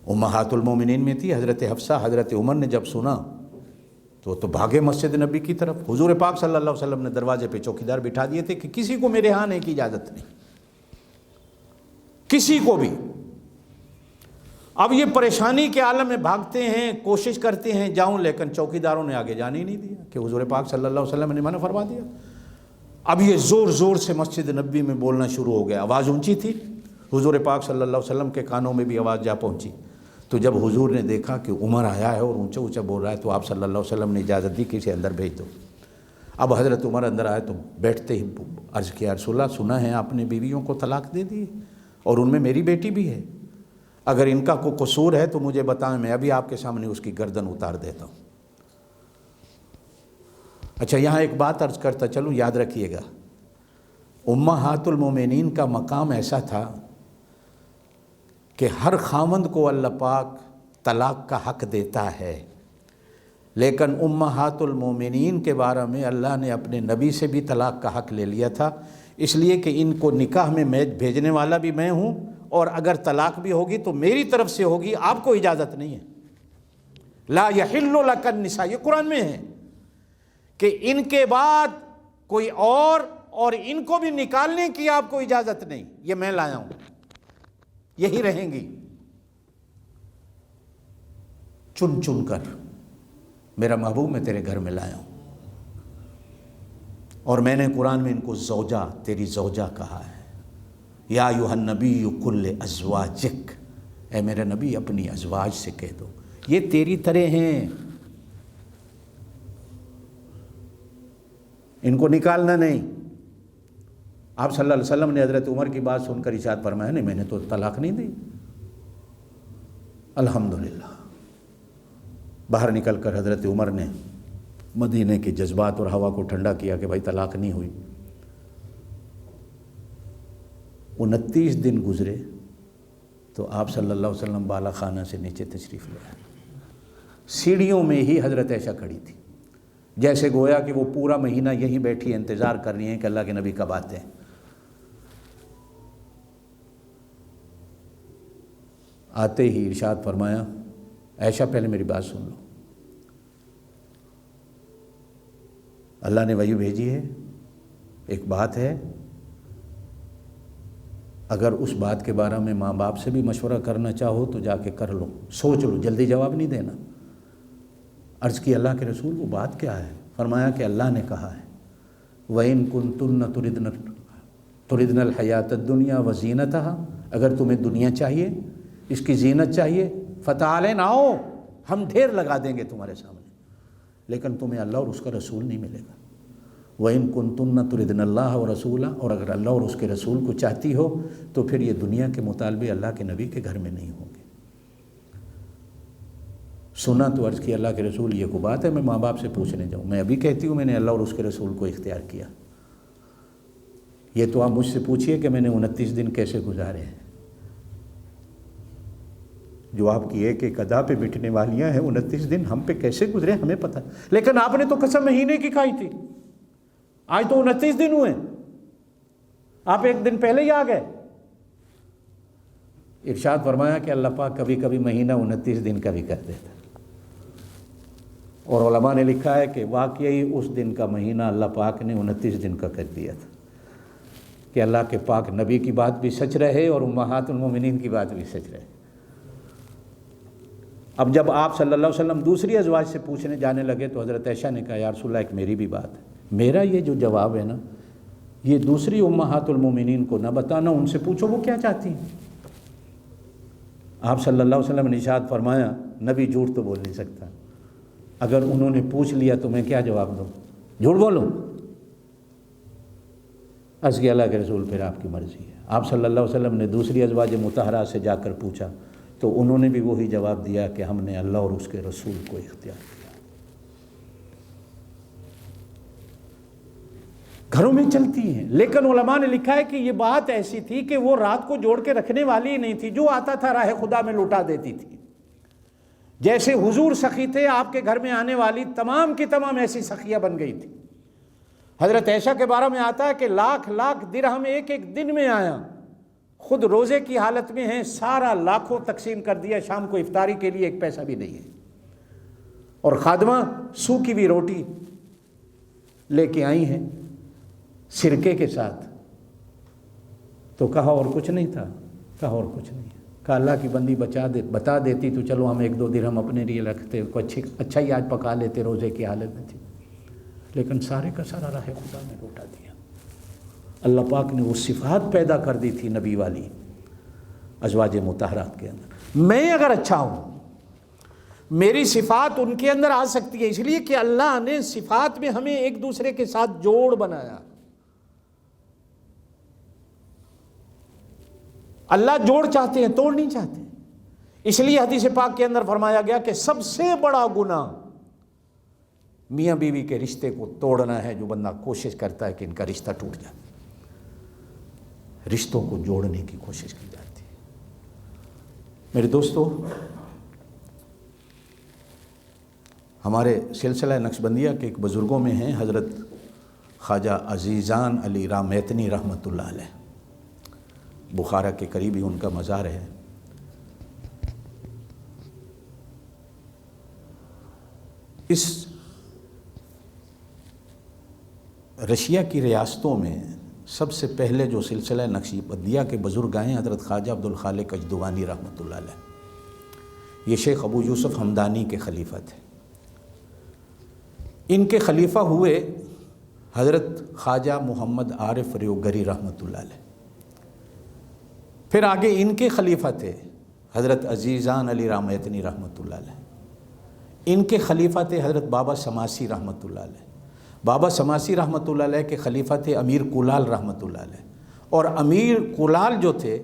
امہات المومنین میں تھی، حضرت حفصہ۔ حضرت عمر نے جب سنا تو بھاگے مسجد نبی کی طرف۔ حضور پاک صلی اللہ علیہ وسلم نے دروازے پہ چوکیدار بٹھا دیے تھے کہ کسی کو میرے ہاں آنے کی اجازت نہیں، کسی کو بھی۔ اب یہ پریشانی کے عالم میں بھاگتے ہیں، کوشش کرتے ہیں جاؤں، لیکن چوکیداروں نے آگے جانے ہی نہیں دیا کہ حضور پاک صلی اللہ علیہ وسلم نے منع فرما دیا۔ اب یہ زور زور سے مسجد نبی میں بولنا شروع ہو گیا۔ آواز اونچی تھی، حضور پاک صلی اللہ علیہ وسلم کے کانوں میں بھی آواز جا پہنچی۔ تو جب حضور نے دیکھا کہ عمر آیا ہے اور اونچا اونچا بول رہا ہے تو آپ صلی اللہ علیہ وسلم نے اجازت دی کہ اسے اندر بھیج دو۔ اب حضرت عمر اندر آئے تو بیٹھتے ہی عرض کیا، رسول اللہ سنا ہے آپ نے بیویوں کو طلاق دے دی اور ان میں میری بیٹی بھی ہے، اگر ان کا کوئی قصور ہے تو مجھے بتائیں، میں ابھی آپ کے سامنے اس کی گردن اتار دیتا ہوں۔ اچھا، یہاں ایک بات عرض کرتا چلوں، یاد رکھیے گا، امہات المومنین کا مقام ایسا تھا کہ ہر خاوند کو اللہ پاک طلاق کا حق دیتا ہے، لیکن امہات المومنین کے بارے میں اللہ نے اپنے نبی سے بھی طلاق کا حق لے لیا تھا، اس لیے کہ ان کو نکاح میں بھیجنے والا بھی میں ہوں، اور اگر طلاق بھی ہوگی تو میری طرف سے ہوگی، آپ کو اجازت نہیں ہے۔ لا یحل لک النساء، یہ قرآن میں ہے کہ ان کے بعد کوئی اور ان کو بھی نکالنے کی آپ کو اجازت نہیں، یہ میں لایا ہوں، یہی رہیں گی چن چن کر، میرا محبوب میں تیرے گھر میں لایا ہوں۔ اور میں نے قرآن میں ان کو زوجہ، تیری زوجہ کہا ہے۔ یا ایھا النبی قل لازواجک، اے میرے نبی اپنی ازواج سے کہہ دو یہ تیری طرح ہیں، ان کو نکالنا نہیں۔ آپ صلی اللہ علیہ وسلم نے حضرت عمر کی بات سن کر ارشاد فرمایا، نہیں میں نے تو طلاق نہیں دی۔ الحمدللہ، باہر نکل کر حضرت عمر نے مدینے کے جذبات اور ہوا کو ٹھنڈا کیا کہ بھائی طلاق نہیں ہوئی۔ 29 دن گزرے تو آپ صلی اللہ علیہ وسلم بالا خانہ سے نیچے تشریف لے آئے۔ سیڑھیوں میں ہی حضرت عائشہ کھڑی تھی، جیسے گویا کہ وہ پورا مہینہ یہیں بیٹھی انتظار کر رہی ہیں کہ اللہ کے نبی کب آتے ہیں۔ آتے ہی ارشاد فرمایا، عائشہ پہلے میری بات سن لو، اللہ نے وحی بھیجی ہے، ایک بات ہے، اگر اس بات کے بارے میں ماں باپ سے بھی مشورہ کرنا چاہو تو جا کے کر لو، سوچ لو، جلدی جواب نہیں دینا۔ عرض کی اللہ کے رسول وہ بات کیا ہے؟ فرمایا کہ اللہ نے کہا ہے وَإِن كُنتُنَّ تُرِدْنَ الْحَيَاةَ الدُّنْيَا وَزِينَتَهَا، اگر تمہیں دنیا چاہیے، اس کی زینت چاہیے، فَتَعَالَيْنَ آؤ، ہم ڈھیر لگا دیں گے تمہارے سامنے، لیکن تمہیں اللہ اور اس کا رسول نہیں ملے گا۔ وَإِن كُنتُنَّ تُرِدْنَ اللَّهَ وَرَسُولَهُ، اور اگر اللہ اور اس کے رسول کو چاہتی ہو تو پھر یہ دنیا کے مطالبے اللہ کے نبی کے گھر میں نہیں ہوں گے۔ سنا تو عرض کی اللہ کے رسول یہ کو بات ہے، میں ماں باپ سے پوچھنے جاؤں؟ میں ابھی کہتی ہوں میں نے اللہ اور اس کے رسول کو اختیار کیا، یہ تو آپ مجھ سے پوچھئے کہ میں نے 29 دن کیسے گزارے ہیں۔ جو آپ کی ایک ایک ادا پہ بٹنے والیاں ہیں، 29 دن ہم پہ کیسے گزرے ہمیں پتہ، لیکن آپ نے تو قسم مہینے کی کھائی تھی، آج تو 29 دن ہوئے، آپ ایک دن پہلے ہی آ گئے۔ ارشاد فرمایا کہ اللہ پاک کبھی کبھی مہینہ 29 دن کا بھی کر دیتا، اور علماء نے لکھا ہے کہ واقعی اس دن کا مہینہ اللہ پاک نے 29 دن کا کر دیا تھا۔ کہ اللہ کے پاک نبی کی بات بھی سچ رہے اور امہات المومنین کی بات بھی سچ رہے۔ اب جب آپ صلی اللہ علیہ وسلم دوسری ازواج سے پوچھنے جانے لگے تو حضرت عائشہ نے کہا یا رسول اللہ ایک میری بھی بات ہے، میرا یہ جو جواب ہے نا یہ دوسری امہات المومنین کو نہ بتانا، ان سے پوچھو وہ کیا چاہتی ہیں۔ آپ صلی اللہ علیہ وسلم نے ارشاد فرمایا نبی جھوٹ تو بول نہیں سکتا، اگر انہوں نے پوچھ لیا تو میں کیا جواب دوں، جھوٹ بولوں؟ عرض کیا اللہ کے رسول پھر آپ کی مرضی ہے۔ آپ صلی اللہ علیہ وسلم نے دوسری ازواج مطہرات سے جا کر پوچھا تو انہوں نے بھی وہی جواب دیا کہ ہم نے اللہ اور اس کے رسول کو اختیار کیا۔ گھروں میں چلتی ہیں، لیکن علماء نے لکھا ہے کہ یہ بات ایسی تھی کہ وہ رات کو جوڑ کے رکھنے والی ہی نہیں تھی، جو آتا تھا راہ خدا میں لوٹا دیتی تھی۔ جیسے حضور سخی تھے، آپ کے گھر میں آنے والی تمام کی تمام ایسی سخیہ بن گئی تھی۔ حضرت عائشہ کے بارے میں آتا ہے کہ لاکھ لاکھ درہم ایک ایک دن میں آیا، خود روزے کی حالت میں ہیں، سارا لاکھوں تقسیم کر دیا، شام کو افطاری کے لیے ایک پیسہ بھی نہیں ہے، اور خادمہ سوکھی ہوئی روٹی لے کے آئی ہیں سرکے کے ساتھ۔ تو کہا اور کچھ نہیں تھا، کہا اور کچھ نہیں ہے، کہا اللہ کی بندی بتا دیتی تو چلو ہم ایک دو درہم اپنے لیے رکھتے، کوئی اچھا ہی آج پکا لیتے، روزے کی حالت میں تھی، لیکن سارے کا سارا راہ خدا میں لوٹا دیا۔ اللہ پاک نے وہ صفات پیدا کر دی تھی نبی والی ازواج مطہرات کے اندر۔ میں اگر اچھا ہوں میری صفات ان کے اندر آ سکتی ہے، اس لیے کہ اللہ نے صفات میں ہمیں ایک دوسرے کے ساتھ جوڑ بنایا۔ اللہ جوڑ چاہتے ہیں، توڑ نہیں چاہتے۔ اس لیے حدیث پاک کے اندر فرمایا گیا کہ سب سے بڑا گناہ میاں بیوی کے رشتے کو توڑنا ہے، جو بندہ کوشش کرتا ہے کہ ان کا رشتہ ٹوٹ جائے۔ رشتوں کو جوڑنے کی کوشش کی جاتی ہے۔ میرے دوستو، ہمارے سلسلہ نقشبندیہ کے ایک بزرگوں میں ہیں حضرت خواجہ عزیزان علی رامیتنی رحمۃ اللہ علیہ، بخارا کے قریب ہی ان کا مزار ہے۔ اس رشیا کی ریاستوں میں سب سے پہلے جو سلسلہ نقشبندیہ کے بزرگ آئے ہیں حضرت خواجہ عبدالخالق اجدوانی رحمۃ اللہ علیہ، یہ شیخ ابو یوسف ہمدانی کے خلیفہ تھے۔ ان کے خلیفہ ہوئے حضرت خواجہ محمد عارف ریوگری رحمۃ اللہ علیہ، پھر آگے ان کے خلیفہ تھے حضرت عزیزان علی رامیتنی رحمۃ اللہ علیہ، ان کے خلیفہ تھے حضرت بابا سماسی رحمۃ اللہ علیہ، بابا سماسی رحمۃ اللہ علیہ کے خلیفہ تھے امیر کولال رحمۃ اللہ علیہ، اور امیر کولال جو تھے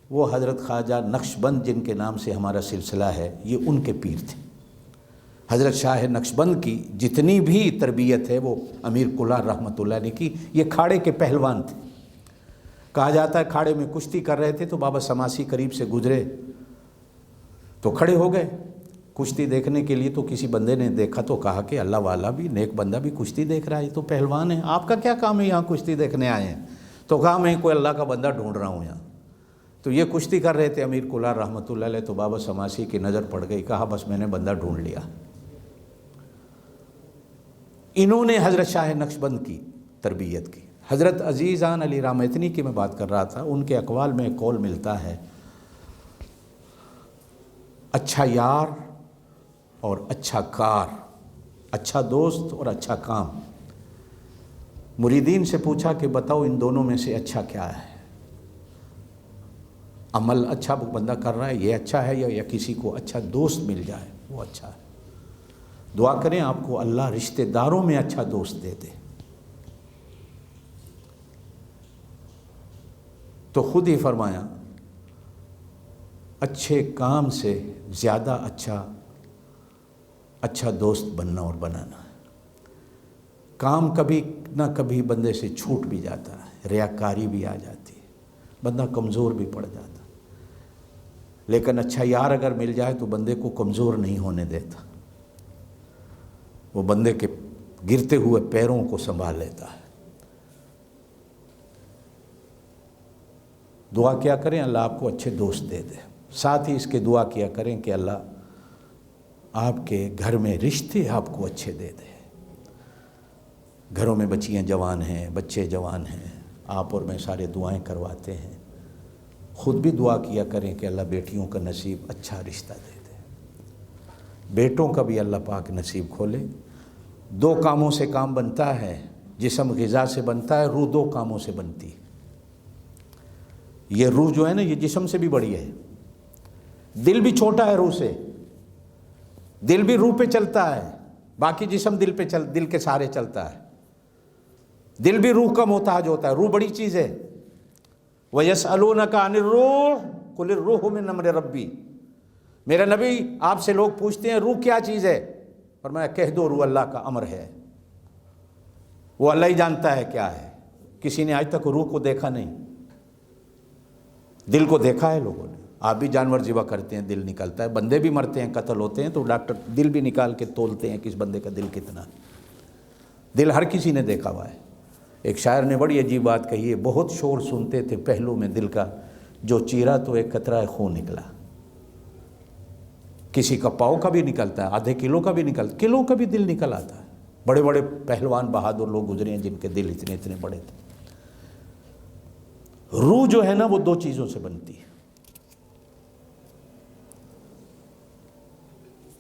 وہ حضرت خواجہ نقشبند جن کے نام سے ہمارا سلسلہ ہے، یہ ان کے پیر تھے۔ حضرت شاہ نقشبند کی جتنی بھی تربیت ہے وہ امیر کولال رحمۃ اللہ علیہ کی، یہ کھاڑے کے پہلوان تھے۔ کہا جاتا ہے کھاڑے میں کشتی کر رہے تھے تو بابا سماسی قریب سے گزرے تو کھڑے ہو گئے کشتی دیکھنے کے لیے، تو کسی بندے نے دیکھا تو کہا کہ اللہ والا بھی نیک بندہ بھی کشتی دیکھ رہا ہے، یہ تو پہلوان ہے، آپ کا کیا کام ہے یہاں کشتی دیکھنے آئے ہیں؟ تو کہا میں کوئی اللہ کا بندہ ڈھونڈ رہا ہوں یہاں۔ تو یہ کشتی کر رہے تھے امیر کولال رحمۃ اللہ علیہ، تو بابا سماسی کی نظر پڑ گئی، کہا بس میں نے بندہ ڈھونڈ لیا۔ انہوں نے حضرت شاہ نقشبند کی تربیت کی۔ حضرت عزیزان علی رامیتنی کی میں بات کر رہا تھا، ان کے اقوال میں ایک قول ملتا ہے، اچھا یار اور اچھا کار، اچھا دوست اور اچھا کام۔ مریدین سے پوچھا کہ بتاؤ ان دونوں میں سے اچھا کیا ہے؟ عمل اچھا بندہ کر رہا ہے یہ اچھا ہے، یا کسی کو اچھا دوست مل جائے وہ اچھا ہے؟ دعا کریں آپ کو اللہ رشتہ داروں میں اچھا دوست دے دے۔ تو خود ہی فرمایا اچھے کام سے زیادہ اچھا دوست بننا اور بنانا ہے۔ کام کبھی نہ کبھی بندے سے چھوٹ بھی جاتا ہے، ریاکاری بھی آ جاتی ہے، بندہ کمزور بھی پڑ جاتا، لیکن اچھا یار اگر مل جائے تو بندے کو کمزور نہیں ہونے دیتا، وہ بندے کے گرتے ہوئے پیروں کو سنبھال لیتا ہے۔ دعا کیا کریں اللہ آپ کو اچھے دوست دے دے، ساتھ ہی اس کے دعا کیا کریں کہ اللہ آپ کے گھر میں رشتے آپ کو اچھے دے دے۔ گھروں میں بچیاں جوان ہیں، بچے جوان ہیں، آپ اور میں سارے دعائیں کرواتے ہیں، خود بھی دعا کیا کریں کہ اللہ بیٹیوں کا نصیب اچھا رشتہ دے دے، بیٹوں کا بھی اللہ پاک نصیب کھولے۔ 2 کاموں سے کام بنتا ہے، جسم غذا سے بنتا ہے، روح 2 کاموں سے بنتی ہے۔ یہ روح جو ہے نا، یہ جسم سے بھی بڑی ہے، دل بھی چھوٹا ہے روح سے، دل بھی روح پہ چلتا ہے، باقی جسم دل کے سہارے چلتا ہے، دل بھی روح کا محتاج ہوتا ہے، روح بڑی چیز ہے۔ وَيَسْأَلُونَكَ عَنِ الرُّوحِ قُلِ الرُّوحُ مِنْ أَمْرِ رَبِّي، میرا نبی آپ سے لوگ پوچھتے ہیں روح کیا چیز ہے، فرمایا کہہ دو روح اللہ کا امر ہے، وہ اللہ ہی جانتا ہے کیا ہے۔ کسی نے آج تک روح کو دیکھا نہیں، دل کو دیکھا ہے لوگوں نے۔ آپ بھی جانور ذبح کرتے ہیں، دل نکلتا ہے، بندے بھی مرتے ہیں، قتل ہوتے ہیں تو ڈاکٹر دل بھی نکال کے تولتے ہیں کہ اس بندے کا دل کتنا ہے۔ دل ہر کسی نے دیکھا ہوا ہے۔ ایک شاعر نے بڑی عجیب بات کہی ہے، بہت شور سنتے تھے پہلو میں دل کا، جو چیرا تو ایک قطرہ خون نکلا۔ کسی کا پاؤ کا بھی نکلتا ہے، آدھے کلو کا بھی نکلتا، کلو کا بھی دل نکل آتا ہے۔ بڑے بڑے پہلوان بہادر لوگ گزرے ہیں جن کے دل اتنے اتنے بڑے تھے۔ روح جو ہے نا وہ 2 چیزوں سے بنتی ہے،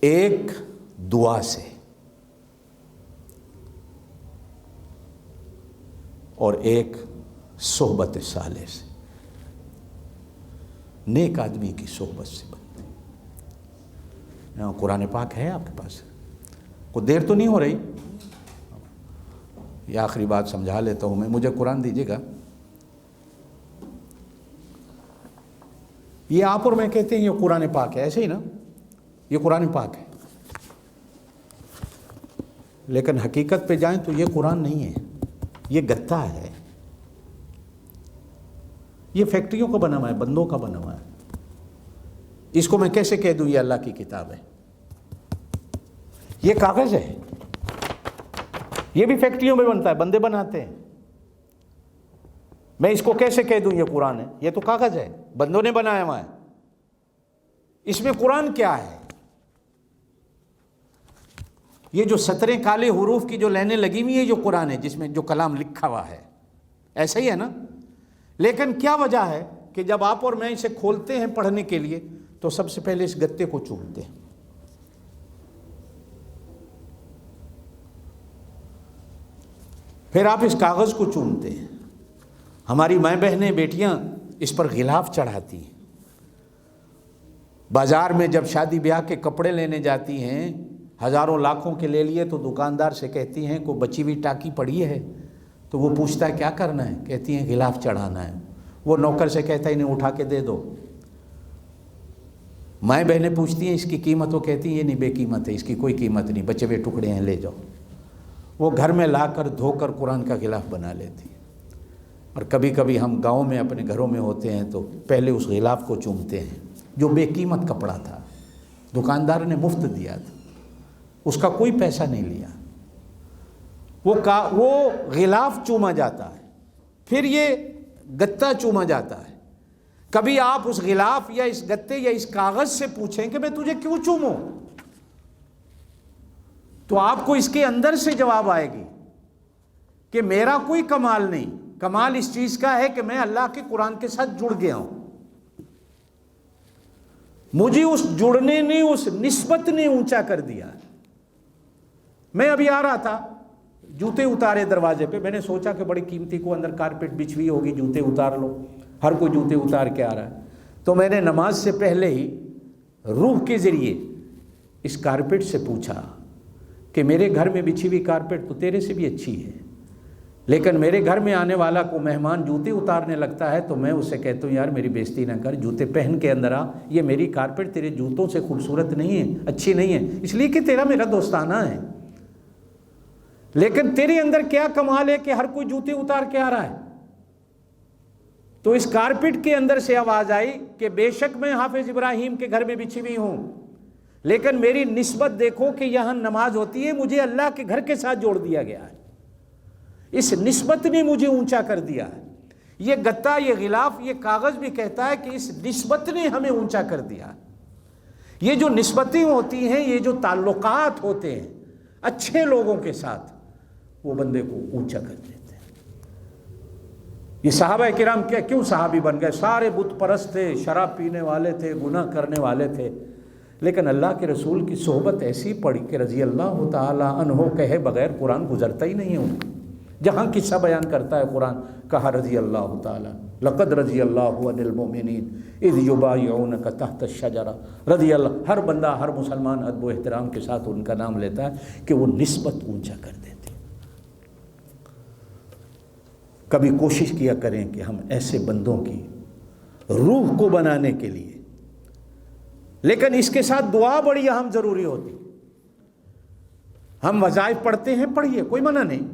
ایک دعا سے اور ایک صحبت صالح سے، نیک آدمی کی صحبت سے بنتی ہے۔ قرآن پاک ہے آپ کے پاس؟ کوئی دیر تو نہیں ہو رہی؟ یہ آخری بات سمجھا لیتا ہوں میں، مجھے قرآن دیجیے گا۔ یہ آپ اور میں کہتے ہیں یہ قرآن پاک ہے، ایسے ہی نا، یہ قرآن پاک ہے، لیکن حقیقت پہ جائیں تو یہ قرآن نہیں ہے، یہ گتا ہے، یہ فیکٹریوں کا بنا ہوا ہے، بندوں کا بنا ہوا ہے۔ اس کو میں کیسے کہہ دوں یہ اللہ کی کتاب ہے؟ یہ کاغذ ہے، یہ بھی فیکٹریوں میں بنتا ہے، بندے بناتے ہیں۔ میں اس کو کیسے کہہ دوں یہ قرآن ہے؟ یہ تو کاغذ ہے، بندوں نے بنایا ہوا ہے۔ اس میں قرآن کیا ہے؟ یہ جو 17 کالے حروف کی جو لائنیں لگی ہوئی ہیں جو قرآن ہے، جس میں جو کلام لکھا ہوا ہے، ایسا ہی ہے نا؟ لیکن کیا وجہ ہے کہ جب آپ اور میں اسے کھولتے ہیں پڑھنے کے لیے تو سب سے پہلے اس گتے کو چومتے ہیں، پھر آپ اس کاغذ کو چومتے ہیں۔ ہماری مائیں بہنیں بیٹیاں اس پر غلاف چڑھاتی ہیں۔ بازار میں جب شادی بیاہ کے کپڑے لینے جاتی ہیں، ہزاروں لاکھوں کے لے لیے تو دکاندار سے کہتی ہیں کوئی بچی ہوئی ٹاکی پڑی ہے، تو وہ پوچھتا ہے کیا کرنا ہے، کہتی ہیں غلاف چڑھانا ہے۔ وہ نوکر سے کہتا ہے انہیں اٹھا کے دے دو۔ مائیں بہنیں پوچھتی ہیں اس کی قیمت، وہ کہتی ہیں یہ نہیں، بے قیمت ہے، اس کی کوئی قیمت نہیں، بچے ہوئے ٹکڑے ہیں، لے جاؤ۔ وہ گھر میں لا کر دھو کر قرآن کا غلاف بنا لیتی ہیں۔ اور کبھی کبھی ہم گاؤں میں اپنے گھروں میں ہوتے ہیں تو پہلے اس غلاف کو چومتے ہیں جو بے قیمت کپڑا تھا، دکاندار نے مفت دیا تھا، اس کا کوئی پیسہ نہیں لیا۔ وہ غلاف چوما جاتا ہے، پھر یہ گتا چوما جاتا ہے۔ کبھی آپ اس غلاف یا اس گتے یا اس کاغذ سے پوچھیں کہ میں تجھے کیوں چوموں، تو آپ کو اس کے اندر سے جواب آئے گی کہ میرا کوئی کمال نہیں، کمال اس چیز کا ہے کہ میں اللہ کے قرآن کے ساتھ جڑ گیا ہوں۔ مجھے اس جڑنے نے، اس نسبت نے اونچا کر دیا۔ میں ابھی آ رہا تھا، جوتے اتارے دروازے پہ، میں نے سوچا کہ بڑی قیمتی کو اندر کارپیٹ بچھوئی ہوگی، جوتے اتار لو، ہر کوئی جوتے اتار کے آ رہا ہے۔ تو میں نے نماز سے پہلے ہی روح کے ذریعے اس کارپیٹ سے پوچھا کہ میرے گھر میں بچھی ہوئی کارپیٹ تو تیرے سے بھی اچھی ہے، لیکن میرے گھر میں آنے والا کو مہمان جوتے اتارنے لگتا ہے تو میں اسے کہتا ہوں یار میری بےزتی نہ کر، جوتے پہن کے اندر آ، یہ میری کارپیٹ تیرے جوتوں سے خوبصورت نہیں ہے، اچھی نہیں ہے، اس لیے کہ تیرا میرا دوستانہ ہے، لیکن تیرے اندر کیا کمال ہے کہ ہر کوئی جوتے اتار کے آ رہا ہے۔ تو اس کارپیٹ کے اندر سے آواز آئی کہ بے شک میں حافظ ابراہیم کے گھر میں بچھی ہوئی ہوں، لیکن میری نسبت دیکھو کہ یہاں نماز ہوتی ہے، مجھے اللہ کے گھر کے ساتھ جوڑ دیا گیا ہے، اس نسبت نے مجھے اونچا کر دیا ہے۔ یہ گتا، یہ غلاف، یہ کاغذ بھی کہتا ہے کہ اس نسبت نے ہمیں اونچا کر دیا۔ یہ جو نسبتیں ہوتی ہیں، یہ جو تعلقات ہوتے ہیں اچھے لوگوں کے ساتھ، وہ بندے کو اونچا کر دیتے ہیں۔ یہ صحابہ کرام کیوں صحابی بن گئے؟ سارے بت پرست تھے، شراب پینے والے تھے، گناہ کرنے والے تھے، لیکن اللہ کے رسول کی صحبت ایسی پڑی کہ رضی اللہ تعالی عنہ کہے بغیر قرآن گزرتا ہی نہیں ان کا۔ جہاں قصہ بیان کرتا ہے قرآن، کہا رضی اللہ تعالی، لقد رضی اللہ عن المؤمنین اذ یبایعونک تحت الشجرہ۔ رضی اللہ، ہر بندہ، ہر مسلمان ادب و احترام کے ساتھ ان کا نام لیتا ہے کہ وہ نسبت اونچا کر دیتے۔ کبھی کوشش کیا کریں کہ ہم ایسے بندوں کی روح کو بنانے کے لیے، لیکن اس کے ساتھ دعا بڑی اہم ضروری ہوتی۔ ہم وظائف پڑھتے ہیں، پڑھیے، کوئی منع نہیں،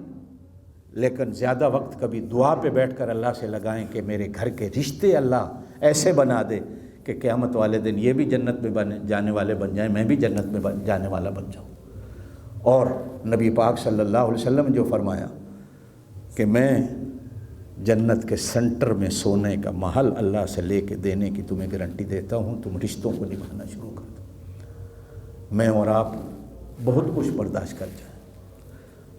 لیکن زیادہ وقت کبھی دعا پہ بیٹھ کر اللہ سے لگائیں کہ میرے گھر کے رشتے اللہ ایسے بنا دے کہ قیامت والے دن یہ بھی جنت میں جانے والے بن جائیں، میں بھی جنت میں جانے والا بن جاؤں۔ اور نبی پاک صلی اللہ علیہ وسلم جو فرمایا کہ میں جنت کے سنٹر میں سونے کا محل اللہ سے لے کے دینے کی تمہیں گارنٹی دیتا ہوں، تم رشتوں کو نبھانا شروع کر دو، میں اور آپ بہت کچھ برداشت کر جائیں۔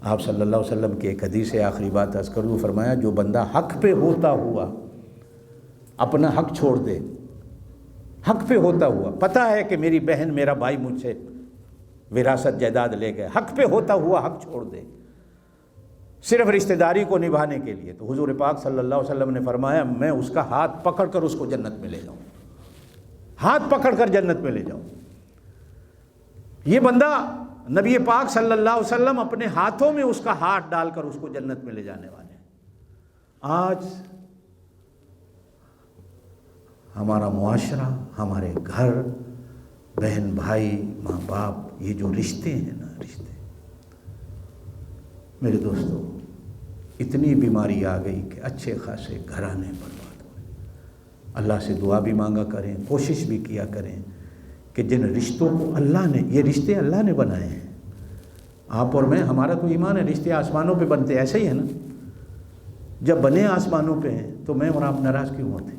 آپ صلی اللہ علیہ وسلم کی ایک حدیث ہے، آخری بات عرض کروں، فرمایا جو بندہ حق پہ ہوتا ہوا اپنا حق چھوڑ دے، حق پہ ہوتا ہوا، پتہ ہے کہ میری بہن میرا بھائی مجھ سے وراثت جائیداد لے گئے، حق پہ ہوتا ہوا حق چھوڑ دے صرف رشتہ داری کو نبھانے کے لیے، تو حضور پاک صلی اللہ علیہ وسلم نے فرمایا میں اس کا ہاتھ پکڑ کر اس کو جنت میں لے جاؤں، ہاتھ پکڑ کر جنت میں لے جاؤں۔ یہ بندہ نبی پاک صلی اللہ علیہ وسلم اپنے ہاتھوں میں اس کا ہاتھ ڈال کر اس کو جنت میں لے جانے والے ہیں۔ آج ہمارا معاشرہ، ہمارے گھر، بہن بھائی، ماں باپ، یہ جو رشتے ہیں نا، رشتے، میرے دوستو اتنی بیماری آ گئی کہ اچھے خاصے گھرانے برباد ہوئے۔ اللہ سے دعا بھی مانگا کریں، کوشش بھی کیا کریں کہ جن رشتوں کو اللہ نے، یہ رشتے اللہ نے بنائے ہیں، آپ اور میں، ہمارا تو ایمان ہے رشتے آسمانوں پہ بنتے، ایسے ہی ہے نا، جب بنے آسمانوں پہ ہیں تو میں اور آپ ناراض کیوں ہوتے؟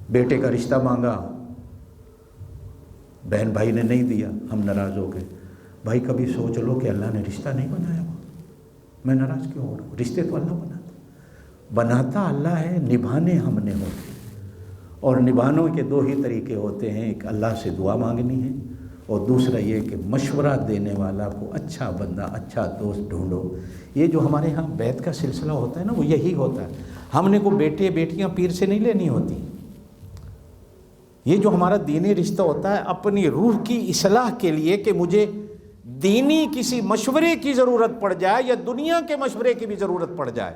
بیٹے کا رشتہ مانگا، بہن بھائی نے نہیں دیا، ہم ناراض ہو گئے۔ بھائی کبھی سوچ لو کہ اللہ نے رشتہ نہیں بنایا ہوا، میں ناراض کیوں ہو رہا ہوں؟ رشتے تو اللہ بناتا اللہ ہے، نبھانے ہم نے ہوتے، اور نبھانے کے دو ہی طریقے ہوتے ہیں، ایک اللہ سے دعا مانگنی ہے، اور دوسرا یہ کہ مشورہ دینے والا کو اچھا بندہ، اچھا دوست ڈھونڈو۔ یہ جو ہمارے ہاں بیت کا سلسلہ ہوتا ہے نا، وہ یہی ہوتا ہے، ہم نے کو بیٹے بیٹیاں پیر سے نہیں لینی ہوتی۔ یہ جو ہمارا دینی رشتہ ہوتا ہے اپنی روح کی اصلاح کے لیے، کہ مجھے دینی کسی مشورے کی ضرورت پڑ جائے یا دنیا کے مشورے کی بھی ضرورت پڑ جائے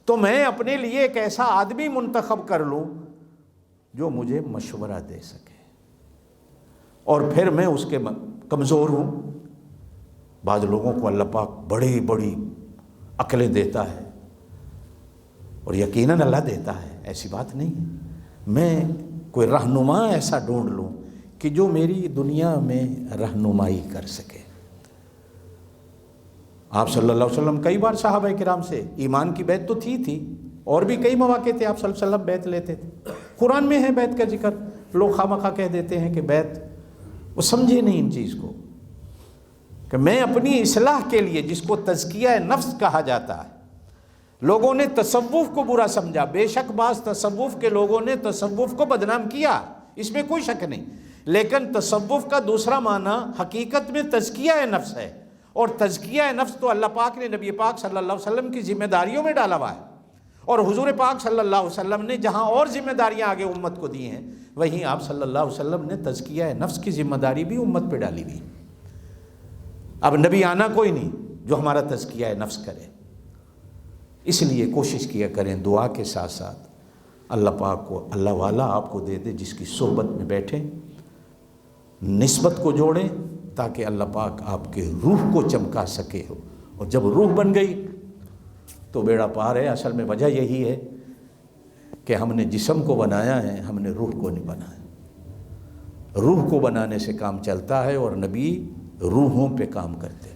تو میں اپنے لیے ایک ایسا آدمی منتخب کر لوں جو مجھے مشورہ دے سکے، اور پھر میں اس کے کمزور ہوں۔ بعض لوگوں کو اللہ پاک بڑی بڑی عقلیں دیتا ہے، اور یقیناً اللہ دیتا ہے، ایسی بات نہیں ہے، میں کوئی رہنما ایسا ڈھونڈ لوں کہ جو میری دنیا میں رہنمائی کر سکے۔ آپ صلی اللہ علیہ وسلم کئی بار صحابہ کرام سے ایمان کی بیعت تو تھی، اور بھی کئی مواقع تھے آپ صلی اللہ علیہ وسلم بیعت لیتے تھے۔ قرآن میں ہے بیعت کا ذکر، لوگ خواہ کہہ دیتے ہیں کہ بیعت، وہ سمجھے نہیں ان چیز کو، کہ میں اپنی اصلاح کے لیے، جس کو تزکیہ نفس کہا جاتا ہے، لوگوں نے تصوف کو برا سمجھا، بے شک بعض تصوف کے لوگوں نے تصوف کو بدنام کیا، اس میں کوئی شک نہیں، لیکن تصوف کا دوسرا معنی حقیقت میں تزکیہ نفس ہے، اور تزکیہ نفس تو اللہ پاک نے نبی پاک صلی اللہ علیہ وسلم کی ذمہ داریوں میں ڈالا ہوا ہے، اور حضور پاک صلی اللہ علیہ وسلم نے جہاں اور ذمہ داریاں آگے امت کو دی ہیں، وہیں آپ صلی اللہ علیہ وسلم نے تزکیہ نفس کی ذمہ داری بھی امت پہ ڈالی ہوئی۔ اب نبی آنا کوئی نہیں جو ہمارا تزکیہ نفس کرے، اس لیے کوشش کیا کریں دعا کے ساتھ ساتھ اللہ پاک کو اللہ والا آپ کو دے دے جس کی صحبت میں بیٹھیں، نسبت کو جوڑیں، تاکہ اللہ پاک آپ کے روح کو چمکا سکے ہو، اور جب روح بن گئی تو بیڑا پار ہے۔ اصل میں وجہ یہی ہے کہ ہم نے جسم کو بنایا ہے، ہم نے روح کو نہیں بنایا۔ روح کو بنانے سے کام چلتا ہے، اور نبی روحوں پہ کام کرتے رہے،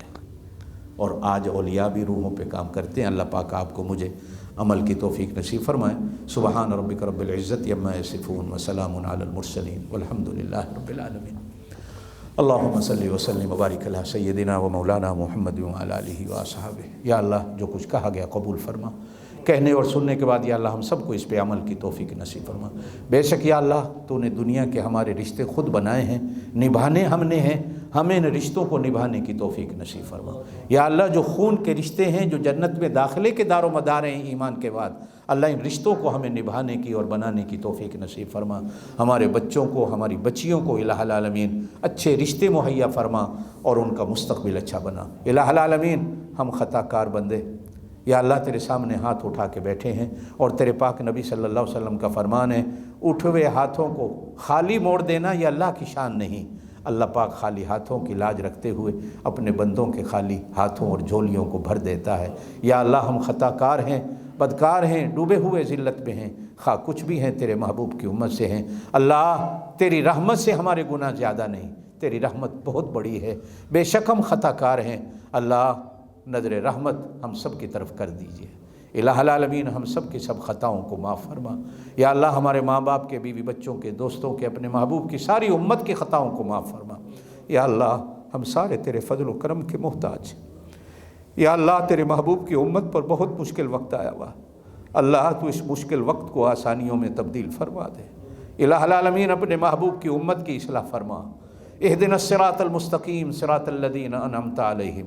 اور آج اولیاء بھی روحوں پہ کام کرتے ہیں۔ اللہ پاک آپ کو مجھے عمل کی توفیق نصیب فرمائے۔ سبحان ربک رب العزت عما یصفون وسلام علی المرسلین والحمد للہ رب العالمین۔ اللہم صلی وسلم وبارک علی سیدنا و مولانا محمد وعلی آلہ واصحابہ۔ یا اللہ جو کچھ کہا گیا قبول فرما، کہنے اور سننے کے بعد یا اللہ ہم سب کو اس پہ عمل کی توفیق نصیب فرما۔ بے شک یا اللہ تو نے دنیا کے ہمارے رشتے خود بنائے ہیں، نبھانے ہم نے ہیں، ہمیں ان رشتوں کو نبھانے کی توفیق نصیب فرما۔ یا اللہ جو خون کے رشتے ہیں، جو جنت میں داخلے کے دار و مدار ہیں ایمان کے بعد، اللہ ان رشتوں کو ہمیں نبھانے کی اور بنانے کی توفیق نصیب فرما۔ ہمارے بچوں کو، ہماری بچیوں کو الہ العالمین اچھے رشتے مہیا فرما اور ان کا مستقبل اچھا بنا۔ الہ العالمین ہم خطا کار بندے یا اللہ تیرے سامنے ہاتھ اٹھا کے بیٹھے ہیں، اور تیرے پاک نبی صلی اللہ علیہ وسلم کا فرمان ہے اٹھے ہوئے ہاتھوں کو خالی موڑ دینا یہ اللہ کی شان نہیں۔ اللہ پاک خالی ہاتھوں کی لاج رکھتے ہوئے اپنے بندوں کے خالی ہاتھوں اور جھولیوں کو بھر دیتا ہے۔ یا اللہ ہم خطا کار ہیں، بدکار ہیں، ڈوبے ہوئے ذلت میں ہیں، خواہ کچھ بھی ہیں تیرے محبوب کی امت سے ہیں۔ اللہ تیری رحمت سے ہمارے گناہ زیادہ نہیں، تیری رحمت بہت بڑی ہے، بے شک ہم خطا کار ہیں۔ اللہ نظر رحمت ہم سب کی طرف کر دیجئے۔ الہ العالمین ہم سب کی سب خطاؤں کو معاف فرما۔ یا اللہ ہمارے ماں باپ کے، بیوی بچوں کے، دوستوں کے، اپنے محبوب کی ساری امت کی خطاؤں کو معاف فرما۔ یا اللہ ہم سارے تیرے فضل و کرم کے محتاج ہیں۔ یا اللہ تیرے محبوب کی امت پر بہت مشکل وقت آیا ہوا، اللہ تو اس مشکل وقت کو آسانیوں میں تبدیل فرما دے۔ الہ العالمین اپنے محبوب کی امت کی اصلاح فرما۔ اہدنا الصراط المستقیم صراط الذین انعمت علیہم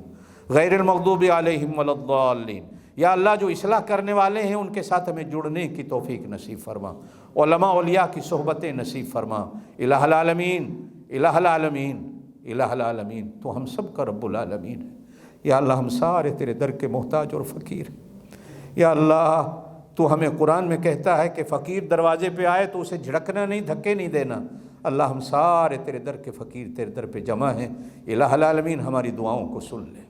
غیر المغضوب علیہم ولا الضالین۔ یا اللہ جو اصلاح کرنے والے ہیں ان کے ساتھ ہمیں جڑنے کی توفیق نصیب فرما، علماء اولیاء کی صحبتیں نصیب فرما۔ الہ العالمین، الہ العالمین، الہ العالمین تو ہم سب کا رب العالمین ہے۔ یا اللہ ہم سارے تیرے در کے محتاج اور فقیر ہیں۔ یا اللہ تو ہمیں قرآن میں کہتا ہے کہ فقیر دروازے پہ آئے تو اسے جھڑکنا نہیں، دھکے نہیں دینا۔ اللہ ہم سارے تیرے در کے فقیر تیرے در پہ جمع ہیں۔ الہ العالمین ہماری دعاؤں کو سن لے۔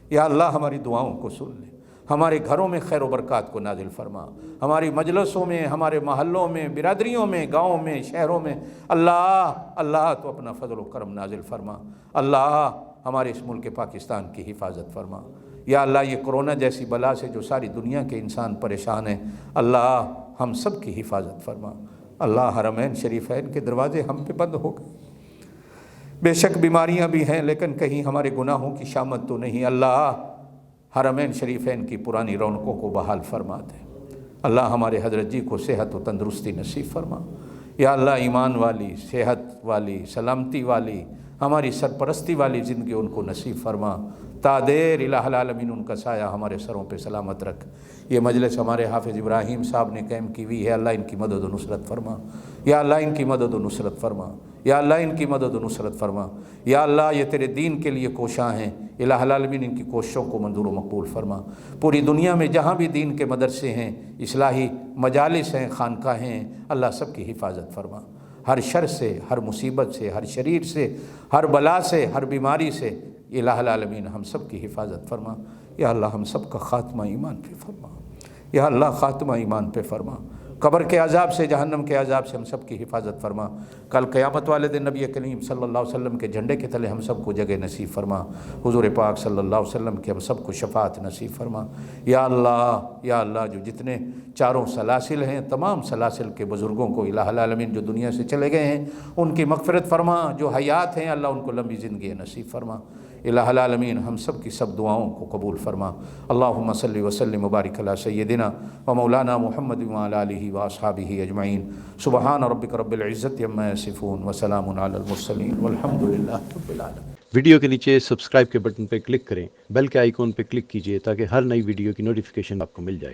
یا اللہ ہماری دعاؤں کو سن لے، ہمارے گھروں میں خیر و برکات کو نازل فرما، ہماری مجلسوں میں، ہمارے محلوں میں، برادریوں میں، گاؤں میں، شہروں میں اللہ تو اپنا فضل و کرم نازل فرما۔ اللہ ہمارے اس ملک پاکستان کی حفاظت فرما۔ یا اللہ یہ کرونا جیسی بلا سے جو ساری دنیا کے انسان پریشان ہیں، اللہ ہم سب کی حفاظت فرما۔ اللہ حرمین شریفین کے دروازے ہم پہ بند ہو گئے، بے شک بیماریاں بھی ہیں لیکن کہیں ہمارے گناہوں کی شامت تو نہیں۔ اللہ حرمین شریفین کی پرانی رونقوں کو بحال فرما دے۔ اللہ ہمارے حضرت جی کو صحت و تندرستی نصیب فرما۔ یا اللہ ایمان والی، صحت والی، سلامتی والی، ہماری سرپرستی والی زندگی ان کو نصیب فرما۔ تا دیر الہ العالمین ان کا سایہ ہمارے سروں پہ سلامت رکھ۔ یہ مجلس ہمارے حافظ ابراہیم صاحب نے قائم کی ہوئی ہے، اللہ ان کی مدد و نصرت فرما۔ یا اللہ ان کی مدد و نصرت فرما۔ یا اللہ ان کی مدد و نصرت فرما۔ یا اللہ یہ تیرے دین کے لیے کوشاں ہیں، الہ العالمین ان کی کوششوں کو منظور و مقبول فرما۔ پوری دنیا میں جہاں بھی دین کے مدرسے ہیں، اصلاحی مجالس ہیں، خانقاہیں ہیں، اللہ سب کی حفاظت فرما۔ ہر شر سے، ہر مصیبت سے، ہر شریر سے، ہر بلا سے، ہر بیماری سے الہ العالمین ہم سب کی حفاظت فرما۔ یا اللہ ہم سب کا خاتمہ ایمان پہ فرما۔ یا اللہ خاتمہ ایمان پہ فرما۔ قبر کے عذاب سے، جہنم کے عذاب سے ہم سب کی حفاظت فرما۔ کل قیامت والے دن نبی کریم صلی اللہ علیہ وسلم کے جھنڈے کے تلے ہم سب کو جگہ نصیب فرما۔ حضور پاک صلی اللہ علیہ وسلم کے ہم سب کو شفاعت نصیب فرما۔ یا اللہ جو جتنے چاروں سلاسل ہیں، تمام سلاسل کے بزرگوں کو الہ العالمین جو دنیا سے چلے گئے ہیں ان کی مغفرت فرما، جو حیات ہیں اللہ ان کو لمبی زندگی نصیب فرما۔ الہ العالمین ہم سب کی سب دعاؤں کو قبول فرما۔ اللہم صلی وسلم وبارک علی سیدنا و مولانا محمد وعلی آلہ واصحابہ اجمعین۔ سبحان ربک رب العزت عما یصفون وسلام علی المرسلین والحمد للہ رب العالمین۔ ویڈیو کے نیچے سبسکرائب کے بٹن پہ کلک کریں، بیل کے آئیکن پہ کلک کیجئے تاکہ ہر نئی ویڈیو کی نوٹیفیکیشن آپ کو مل جائے۔